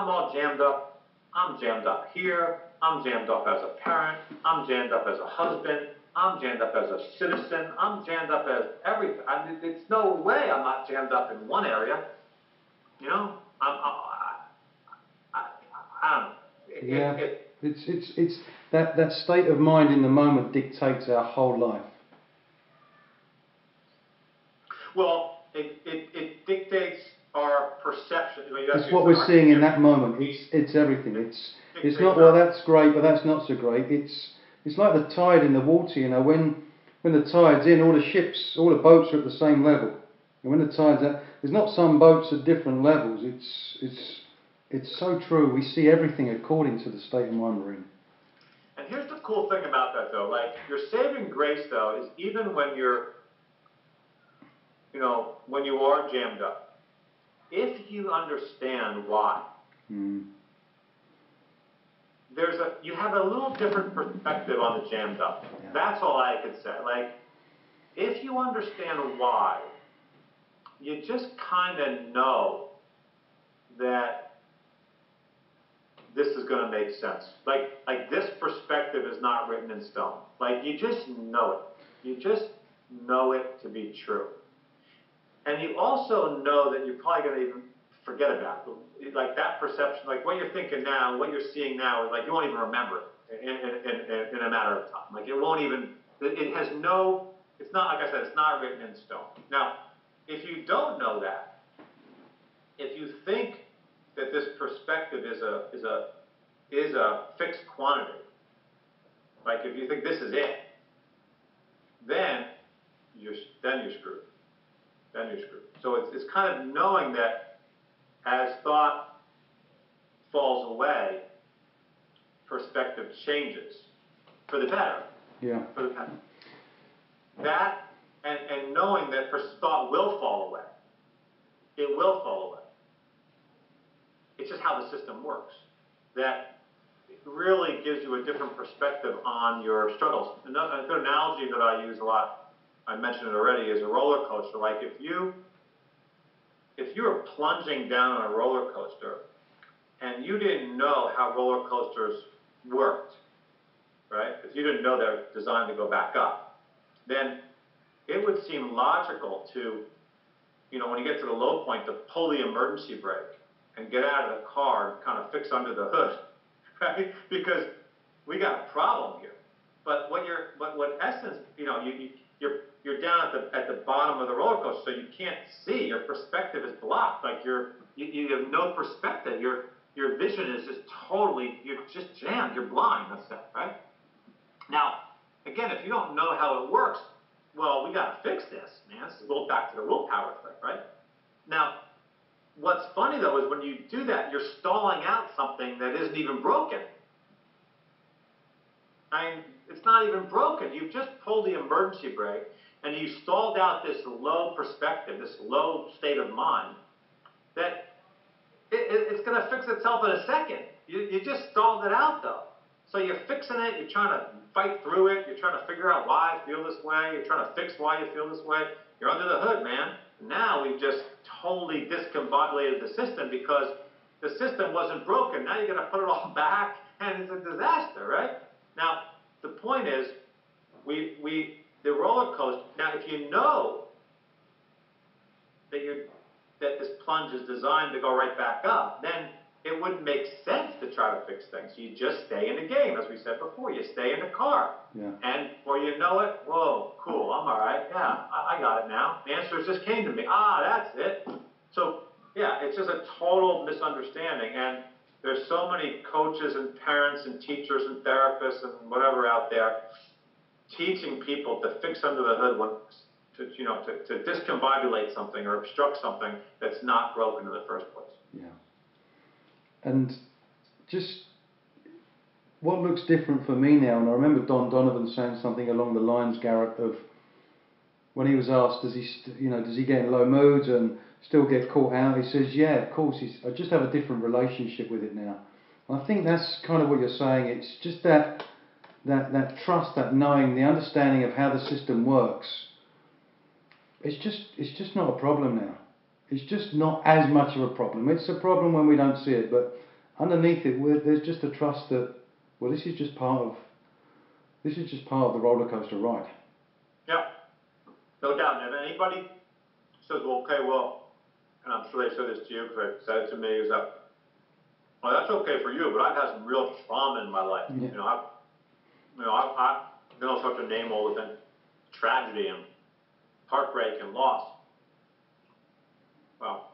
S1: all jammed up, I'm jammed up here. I'm jammed up as a parent. I'm jammed up as a husband. I'm jammed up as a citizen. I'm jammed up as everything. It's no way I'm not jammed up in one area. I don't know.
S2: It's that state of mind in the moment dictates our whole life.
S1: Well, it dictates our perception.
S2: It's what we're seeing in that moment. It's everything. It's not, well, that's great, but that's not so great. It's like the tide in the water. When the tide's in, all the ships, all the boats are at the same level. And when the tide's out, there's not some boats at different levels. It's so true. We see everything according to the state of mind we're in.
S1: And here's the cool thing about that, though. Like, your saving grace, though, is even when you're, when you are jammed up, if you understand why, you have a little different perspective on the jammed up.
S2: Yeah.
S1: That's all I could say. Like, if you understand why, you just kind of know that this is going to make sense. Like this perspective is not written in stone. Like, you just know it. You just know it to be true. And you also know that you're probably going to even forget about it. Like, that perception, like what you're thinking now, what you're seeing now, is like you won't even remember it in a matter of time. Like, it won't even, it has no, it's not, like I said, it's not written in stone. Now, if you don't know that, if you think that this perspective is a fixed quantity, like if you think this is it, then you're screwed. Then you're screwed. So it's kind of knowing that as thought falls away, perspective changes for the better.
S2: Yeah.
S1: For the better. That and knowing that thought will fall away. It will fall away. It's just how the system works. That it really gives you a different perspective on your struggles. A good analogy that I use a lot, I mentioned it already, is a roller coaster. Like, if you were plunging down on a roller coaster and you didn't know how roller coasters worked, right? If you didn't know they're designed to go back up, then it would seem logical to, when you get to the low point, to pull the emergency brake and get out of the car and kind of fix under the hood, right? Because we got a problem here. But what essence, you're down at the bottom of the roller coaster, so you can't see. Your perspective is blocked. Like, you have no perspective. Your vision is just totally, you're just jammed. You're blind. Let's say, right? Now, again, if you don't know how it works, well, we got to fix this, man. This is back to the willpower thing, right? Now, what's funny though is when you do that, you're stalling out something that isn't even broken. I mean, it's not even broken. You've just pulled the emergency brake and you stalled out this low perspective, this low state of mind that it's going to fix itself in a second. You just stalled it out, though. So you're fixing it. You're trying to fight through it. You're trying to figure out why I feel this way. You're trying to fix why you feel this way. You're under the hood, man. Now we've just totally discombobulated the system because the system wasn't broken. Now you got to put it all back, and it's a disaster, right? Now, the point is, the roller coaster. Now, if you know that this plunge is designed to go right back up, then it wouldn't make sense to try to fix things. You just stay in the game, as we said before. You stay in the car.
S2: Yeah.
S1: And before you know it, whoa, cool, I'm all right. Yeah, I got it now. The answers just came to me. That's it. So, yeah, it's just a total misunderstanding. And there's so many coaches and parents and teachers and therapists and whatever out there teaching people to fix under the hood to discombobulate something or obstruct something that's not broken in the first place.
S2: Yeah. And just what looks different for me now, and I remember Don Donovan saying something along the lines, Garrett, of when he was asked, does he get in low moods and still get caught out? He says, yeah, of course. I just have a different relationship with it now. And I think that's kind of what you're saying. It's just that trust, that knowing, the understanding of how the system works. It's just not a problem now. It's just not as much of a problem. It's a problem when we don't see it, but underneath it, there's just a trust that, well, this is just part of the roller coaster ride.
S1: Yeah, no doubt. And if anybody says, well, okay, well, and I'm sure they said this to you because they said it to me, is that, well, that's okay for you, but I've had some real trauma in my life.
S2: Yeah.
S1: I've start to name all the things, tragedy and heartbreak and loss. Well,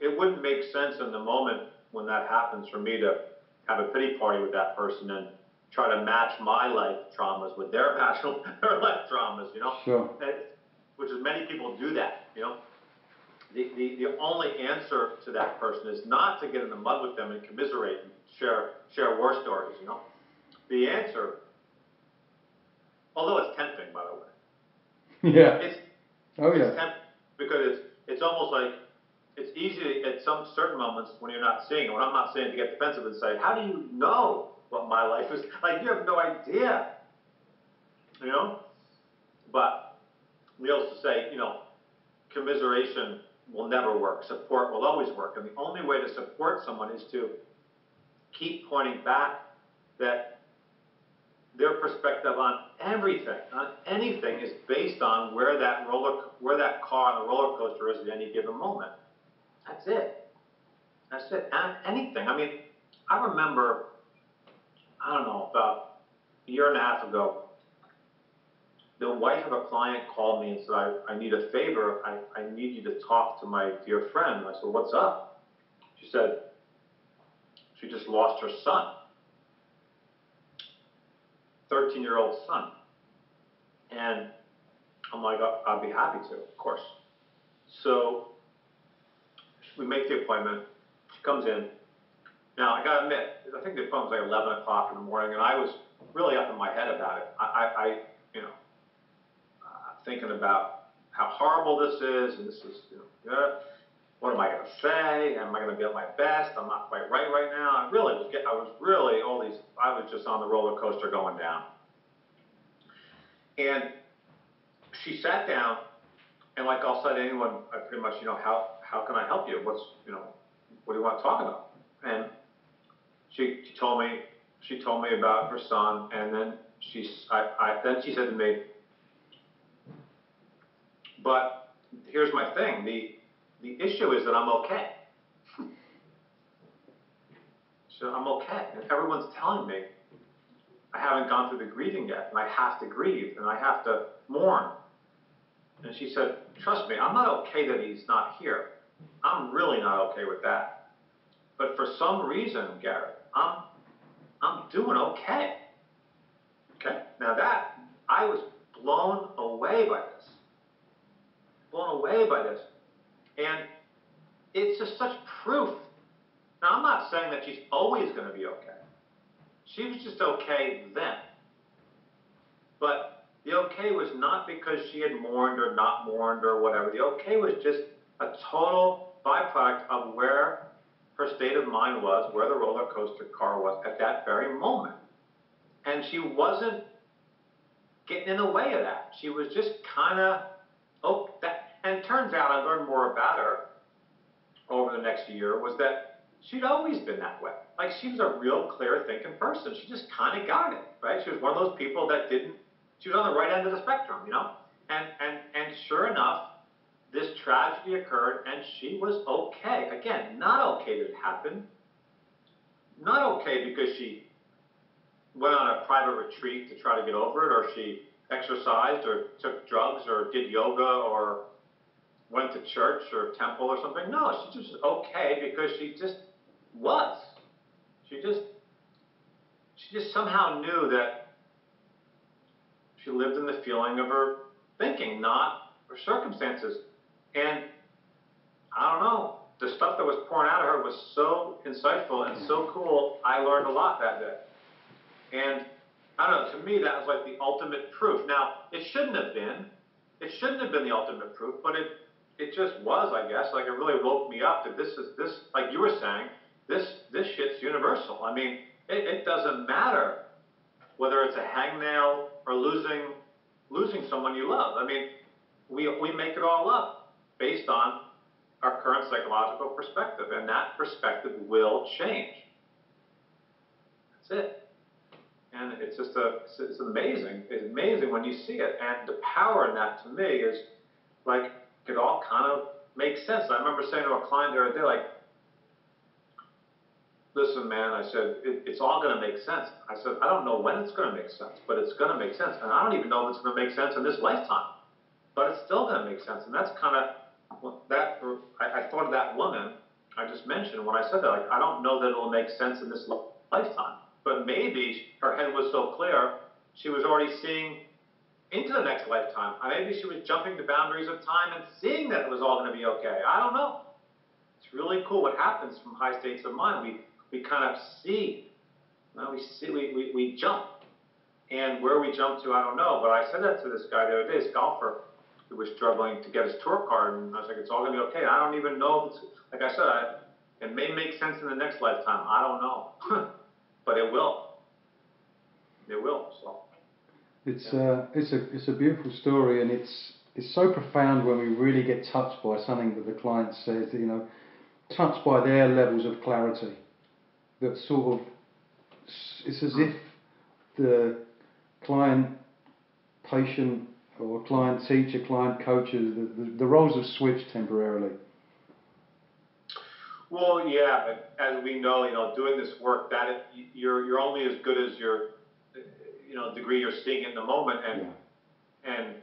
S1: it wouldn't make sense in the moment when that happens for me to have a pity party with that person and try to match my life traumas with their life traumas.
S2: Sure.
S1: which is many people do that, you know. The only answer to that person is not to get in the mud with them and commiserate and share war stories, you know. The answer, although it's tempting, by the way,
S2: Yeah.
S1: it's
S2: Oh
S1: it's
S2: yeah.
S1: tempting because it's almost like it's easy at some certain moments when you're not seeing it. When I'm not saying to get defensive and say, how do you know what my life is like? You have no idea, you know. But needless to say, you know, commiseration will never work. Support will always work. And the only way to support someone is to keep pointing back that their perspective on everything, on anything, is based on where that car on the roller coaster is at any given moment. That's it. That's it. And anything. I mean, I remember, I don't know, about a year and a half ago, the wife of a client called me and said, I need a favor. I need you to talk to my dear friend. And I said, what's up? She said, she just lost her son, 13-year-old son. And I'm like, I'll be happy to, of course. So we make the appointment. She comes in. Now, I got to admit, I think the appointment was like 11 o'clock in the morning, and I was really up in my head about it. You know, thinking about how horrible this is, and this is, you know, what am I going to say? Am I going to be at my best? I'm not quite right now. I was really I was just on the roller coaster going down. And she sat down, and like I'll say to anyone, I pretty much, you know, how can I help you? You know, what do you want to talk about? And she told me about her son, and then then she said to me, but here's my thing. The issue is that I'm okay. So I'm okay. And everyone's telling me I haven't gone through the grieving yet, and I have to grieve, and I have to mourn. And she said, trust me, I'm not okay that he's not here. I'm really not okay with that. But for some reason, Garrett, I'm doing okay. Okay? Now that I was blown away by this. Blown away by this. And it's just such proof. Now I'm not saying that she's always going to be okay. She was just okay then. But the okay was not because she had mourned or not mourned or whatever. The okay was just a total byproduct of where her state of mind was, where the roller coaster car was at that very moment. And she wasn't getting in the way of that. She was just kind of, oh, that. And it turns out I learned more about her over the next year was that she'd always been that way. Like she was a real clear thinking person. She just kind of got it, right? She was one of those people that didn't, she was on the right end of the spectrum, you know? And sure enough, this tragedy occurred and she was okay. Again, not okay that it happened. Not okay because she went on a private retreat to try to get over it, or she exercised or took drugs or did yoga or went to church or temple or something. No, she just was okay because she just was. She just somehow knew that she lived in the feeling of her thinking, not her circumstances. And I don't know, the stuff that was pouring out of her was so insightful and so cool. I learned a lot that day. And I don't know, to me that was like the ultimate proof. Now, it shouldn't have been. It shouldn't have been the ultimate proof, but it just was, I guess. Like it really woke me up that this like you were saying, this shit's universal. I mean, it doesn't matter whether it's a hangnail or losing someone you love. I mean, we make it all up based on our current psychological perspective, and that perspective will change. That's it. And it's just it's amazing. It's amazing when you see it, and the power in that to me is like it all kind of makes sense. I remember saying to a client the other day, like, listen, man, I said, it's all going to make sense. I said, I don't know when it's going to make sense, but it's going to make sense. And I don't even know if it's going to make sense in this lifetime, but it's still going to make sense. And that's kind of that, I thought of that woman I just mentioned when I said that, like, I don't know that it'll make sense in this lifetime, but maybe her head was so clear, she was already seeing into the next lifetime. Maybe she was jumping the boundaries of time and seeing that it was all going to be okay. I don't know. It's really cool what happens from high states of mind. We kind of see, we jump. And where we jump to, I don't know. But I said that to this guy the other day, this golfer who was struggling to get his tour card. And I was like, it's all going to be okay. I don't even know if it's, like I said, it may make sense in the next lifetime. I don't know. But it will. It will. So
S2: It's a beautiful story, and it's so profound when we really get touched by something that the client says, you know, touched by their levels of clarity. That sort of, it's as if the client patient or client teacher, client coaches, the roles have switched temporarily.
S1: Well, yeah, but as we know, doing this work, you're only as good as your, degree you're seeing in the moment, and
S2: Yeah.
S1: and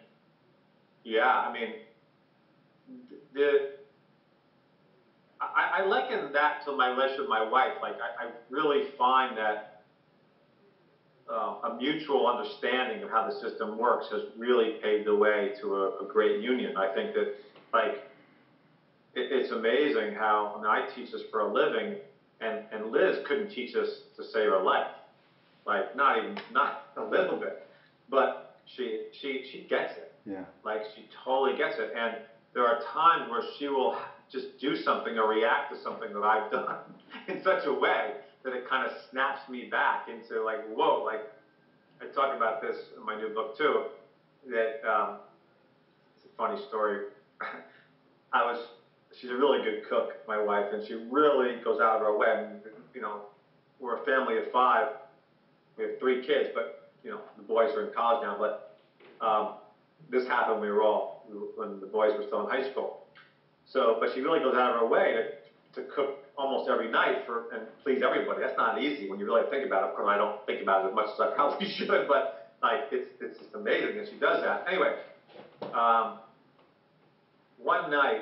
S1: yeah, I mean, the I liken that to my relationship with my wife. Like I really find that a mutual understanding of how the system works has really paved the way to a great union. I think that, like, it's amazing how, I mean, I teach this for a living, and Liz couldn't teach us to save her life, like not a little bit, but she gets it.
S2: Yeah.
S1: Like she totally gets it, and there are times where she will just do something or react to something that I've done in such a way that it kind of snaps me back into like, whoa, like I talk about this in my new book too. That it's a funny story. I was she's a really good cook, my wife, and she really goes out of her way. I mean, we're a family of five. We have three kids, but the boys are in college now. But this happened when the boys were still in high school. So, but she really goes out of her way to cook almost every night and please everybody. That's not easy when you really think about it. Of course, I don't think about it as much as I probably should, but like it's just amazing that she does that. Anyway, one night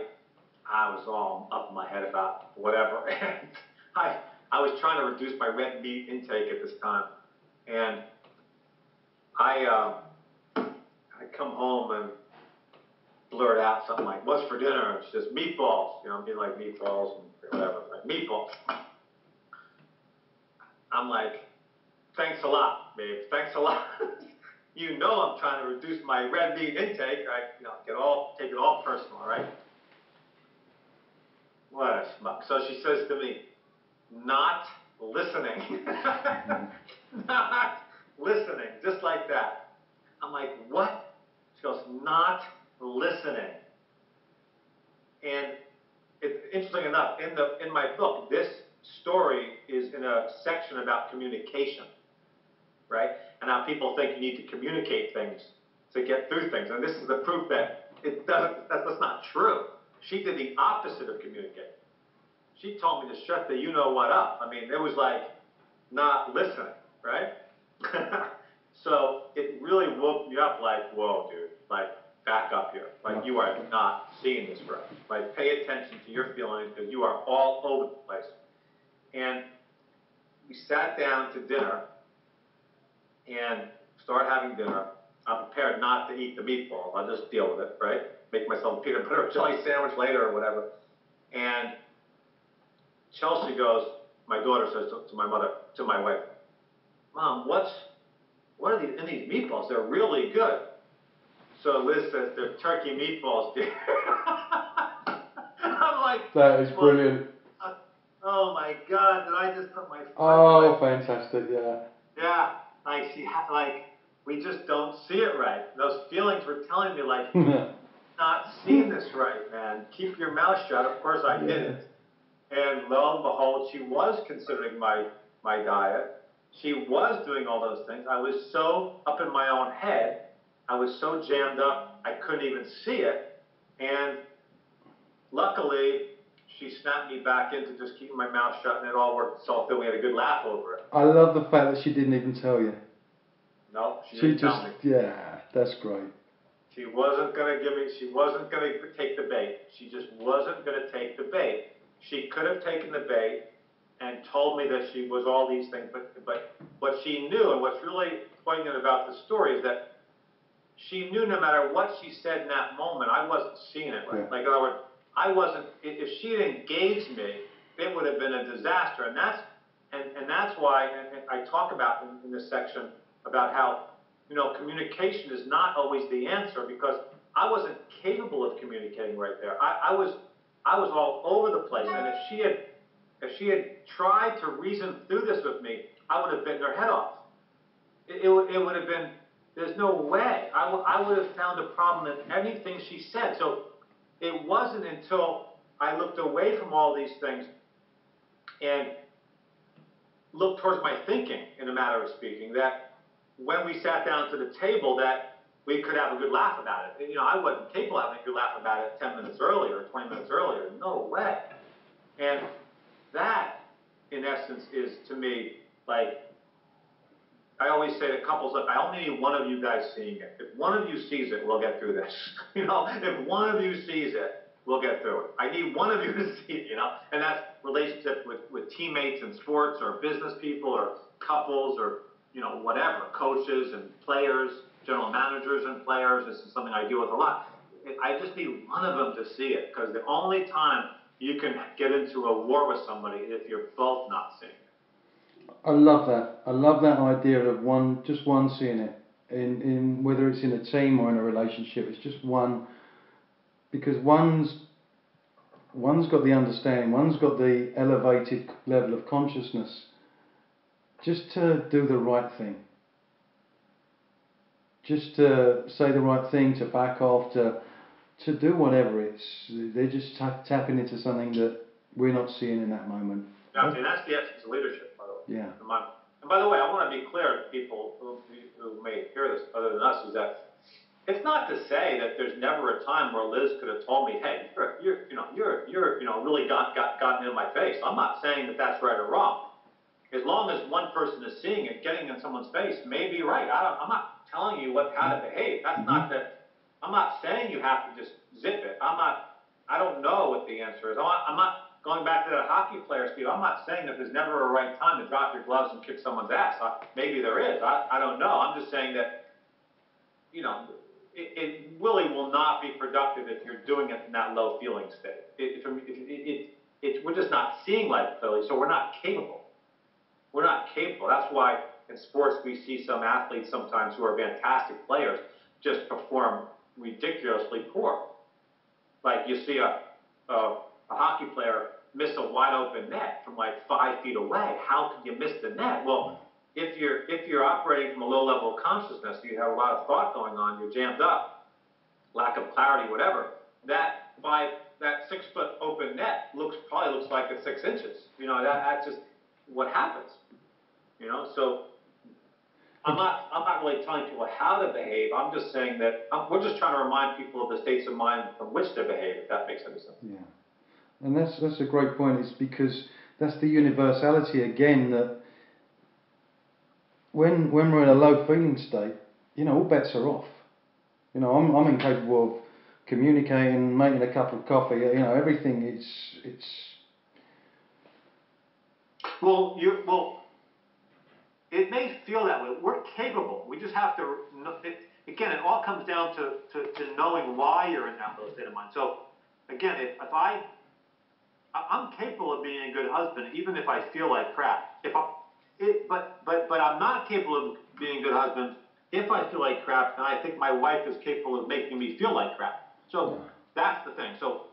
S1: I was all up in my head about whatever, and I was trying to reduce my red meat intake at this time, and I come home and blurt out something like, "What's for dinner?" And she says, "Meatballs." Me like meatballs and whatever, like meatballs. I'm like, "Thanks a lot, babe. Thanks a lot." I'm trying to reduce my red meat intake. I, take it all personal, right? What a schmuck. So she says to me, "Not listening." Not listening, just like that. I'm like, "What?" She goes, "Not listening." And it's interesting enough, in my book, this story is in a section about communication, right? And how people think you need to communicate things to get through things. And this is the proof that it doesn't. That's not true. She did the opposite of communicating. She told me to shut the what up. I mean, it was like not listening, right? So it really woke me up. Like, whoa, dude! Like, back up here. Like, you are not seeing this right. Like, pay attention to your feelings because you are all over the place. And we sat down to dinner and started having dinner. I'm prepared not to eat the meatballs. I'll just deal with it, right? Make myself a peanut butter and jelly sandwich later or whatever. And Chelsea goes, my daughter says to my mother, to my wife, "Mom, what are these in these meatballs? They're really good." So Liz says, "They're turkey meatballs, dear." I'm like,
S2: That is
S1: well,
S2: brilliant.
S1: oh my God, did I just put my foot in
S2: Oh,
S1: my
S2: fantastic! Yeah.
S1: Yeah, like like we just don't see it right. Those feelings were telling me like, not seeing this right, man. Keep your mouth shut. Of course I
S2: Yeah.
S1: didn't. And lo and behold, she was considering my diet. She was doing all those things. I was so up in my own head. I was so jammed up I couldn't even see it. And luckily, she snapped me back into just keeping my mouth shut, and it all worked itself out. We had a good laugh over it.
S2: I love the fact that she didn't even tell you.
S1: No, she
S2: She
S1: didn't
S2: just,
S1: tell me.
S2: yeah, that's great.
S1: She wasn't going to she wasn't going to take the bait. She just wasn't going to take the bait. She could have taken the bait and told me that she was all these things, but what she knew and what's really poignant about the story is that she knew no matter what she said in that moment, I wasn't seeing it right.
S2: Yeah.
S1: Like, in other words, I wasn't, if she had engaged me, it would have been a disaster. And that's why, and I talk about in this section about how, communication is not always the answer, because I wasn't capable of communicating right there. I was all over the place. And if she had tried to reason through this with me, I would have bitten her head off. It would have been, there's no way. I would have found a problem in anything she said. So it wasn't until I looked away from all these things and looked towards my thinking, in a matter of speaking, that when we sat down to the table, that we could have a good laugh about it. I wasn't capable of having a good laugh about it 10 minutes earlier or 20 minutes earlier. No way. And that, in essence, is, to me, like, I always say to couples, look, I only need one of you guys seeing it. If one of you sees it, we'll get through this. If one of you sees it, we'll get through it. I need one of you to see it, and that's relationship with teammates in sports or business people or couples or, whatever, coaches and players, general managers and players. This is something I deal with a lot. I just need one of them to see it, because the only time you can get into a war with somebody is if you're both not seeing it.
S2: I love that. I love that idea of just one seeing it. In whether it's in a team or in a relationship, it's just one, because one's got the understanding, one's got the elevated level of consciousness, just to do the right thing, just to say the right thing, to back off, to do whatever. They're just tapping into something that we're not seeing in that moment.
S1: Exactly, and that's the essence of leadership, by the way.
S2: Yeah.
S1: And by the way, I want to be clear to people who may hear this other than us, is that it's not to say that there's never a time where Liz could have told me, "Hey, you're really gotten in my face." I'm not saying that that's right or wrong. As long as one person is seeing it, getting in someone's face may be right. I'm not telling you how to behave. That's not the. I'm not saying you have to just zip it. I don't know what the answer is. I'm not going back to that hockey player, Steve. I'm not saying that there's never a right time to drop your gloves and kick someone's ass. Maybe there is. I don't know. I'm just saying that, it really will not be productive if you're doing it in that low feeling state. We're just not seeing life clearly, so we're not capable. We're not capable. That's why in sports we see some athletes sometimes who are fantastic players just perform ridiculously poor. Like, you see a hockey player miss a wide open net from like 5 feet away. How could you miss the net? Well, if you're operating from a low level of consciousness, you have a lot of thought going on, you're jammed up, lack of clarity, whatever. That 6 foot open net probably looks like it's 6 inches. That's just what happens. So I'm not really telling people how to behave. I'm just saying that we're just trying to remind people of the states of mind from which to behave, if that makes any sense.
S2: Yeah, and that's a great point. It's because that's the universality again, that when we're in a low feeling state, all bets are off. I'm incapable of communicating, making a cup of coffee. Everything. It's.
S1: Well, it may feel that way. We're capable. We just have to. Again, it all comes down to knowing why you're in that low state of mind. So, again, if I'm capable of being a good husband, even if I feel like crap. But I'm not capable of being a good husband if I feel like crap, and I think my wife is capable of making me feel like crap. So that's the thing. So.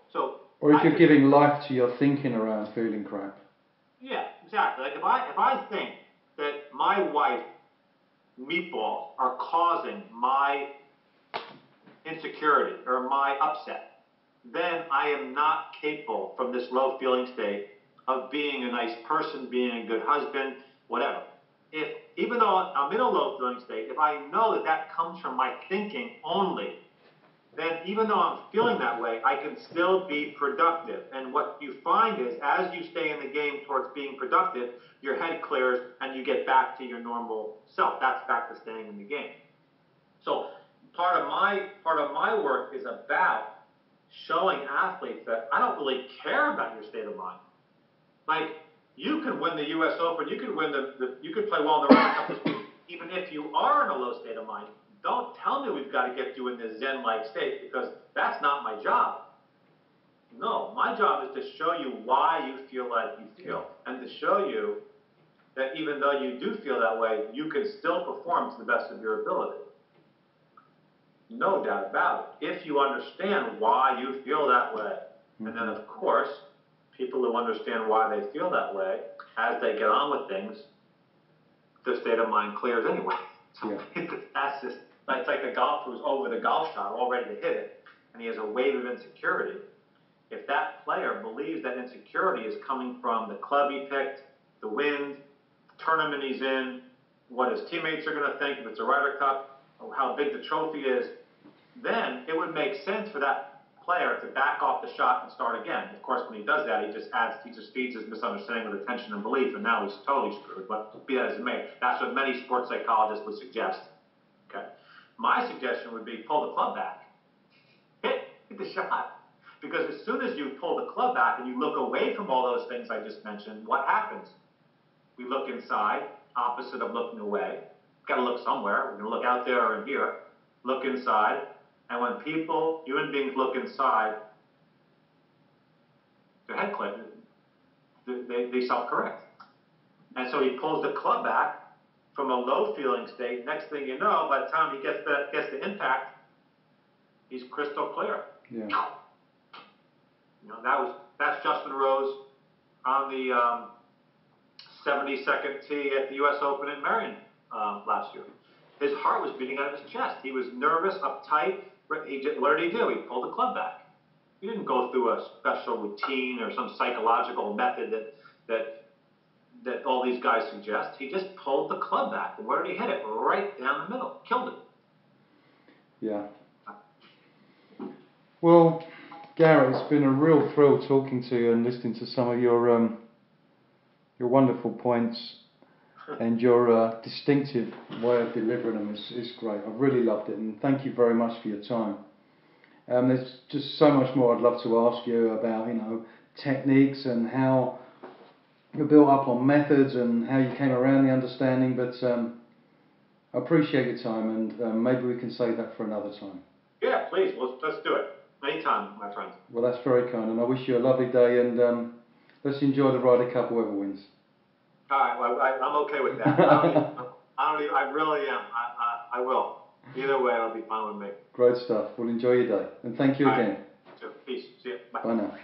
S2: Or if you're giving life to your thinking around feeling crap.
S1: Yeah, exactly. Like, if I think that my wife meatballs are causing my insecurity or my upset, then I am not capable from this low feeling state of being a nice person, being a good husband, whatever. Even though I'm in a low feeling state, if I know that that comes from my thinking only, then even though I'm feeling that way, I can still be productive. And what you find is, as you stay in the game towards being productive, your head clears and you get back to your normal self. That's back to staying in the game. So part of my work is about showing athletes that I don't really care about your state of mind. Like, you could win the U.S. Open, you could play well in the Ryder Cup this week, even if you are in a low state of mind. Don't tell me tell me we've got to get you in this Zen-like state because that's not my job. No, my job is to show you why you feel like you feel and to show you that even though you do feel that way, you can still perform to the best of your ability. No doubt about it. If you understand why you feel that way. And then, of course, people who understand why they feel that way, as they get on with things, their state of mind clears anyway. So that's just, it's like the golfer who's over the golf shot, all ready to hit it, and he has a wave of insecurity. If that player believes that insecurity is coming from the club he picked, the wind, the tournament he's in, what his teammates are going to think if it's a Ryder Cup, or how big the trophy is, then it would make sense for that player to back off the shot and start again. Of course, when he does that, he just feeds his misunderstanding with attention and belief, and now he's totally screwed. But be that as it may, that's what many sports psychologists would suggest. Okay, my suggestion would be pull the club back, hit the shot, because as soon as you pull the club back and you look away from all those things I just mentioned, what happens? We look inside, opposite of looking away. Got to look somewhere. We're going to look out there or in here. Look inside. And when human beings look inside, their head click, they self-correct. And so he pulls the club back from a low feeling state. Next thing you know, by the time he gets the impact, he's crystal clear.
S2: Yeah.
S1: You know, that's Justin Rose on the 72nd tee at the U.S. Open in Marion last year. His heart was beating out of his chest. He was nervous, uptight. What did he do? He pulled the club back. He didn't go through a special routine or some psychological method that all these guys suggest. He just pulled the club back. And where did he hit it? Right down the middle. Killed it.
S2: Yeah. Well, Garrett, it's been a real thrill talking to you and listening to some of your wonderful points and your distinctive way of delivering them. It's great. I've really loved it, and thank you very much for your time. There's just so much more I'd love to ask you about, techniques and how you're built up on methods and how you came around the understanding, but I appreciate your time, and maybe we can save that for another time.
S1: Yeah, please. Let's do it. Anytime, my friend.
S2: Well, that's very kind, and I wish you a lovely day, and let's enjoy the Ryder Cup, whoever wins.
S1: All right, well, I'm okay with that. I really am. I will. Either way, it'll be fine with me.
S2: Great stuff. Well, enjoy your day, and thank you again.
S1: Peace. See you. Bye.
S2: Bye now.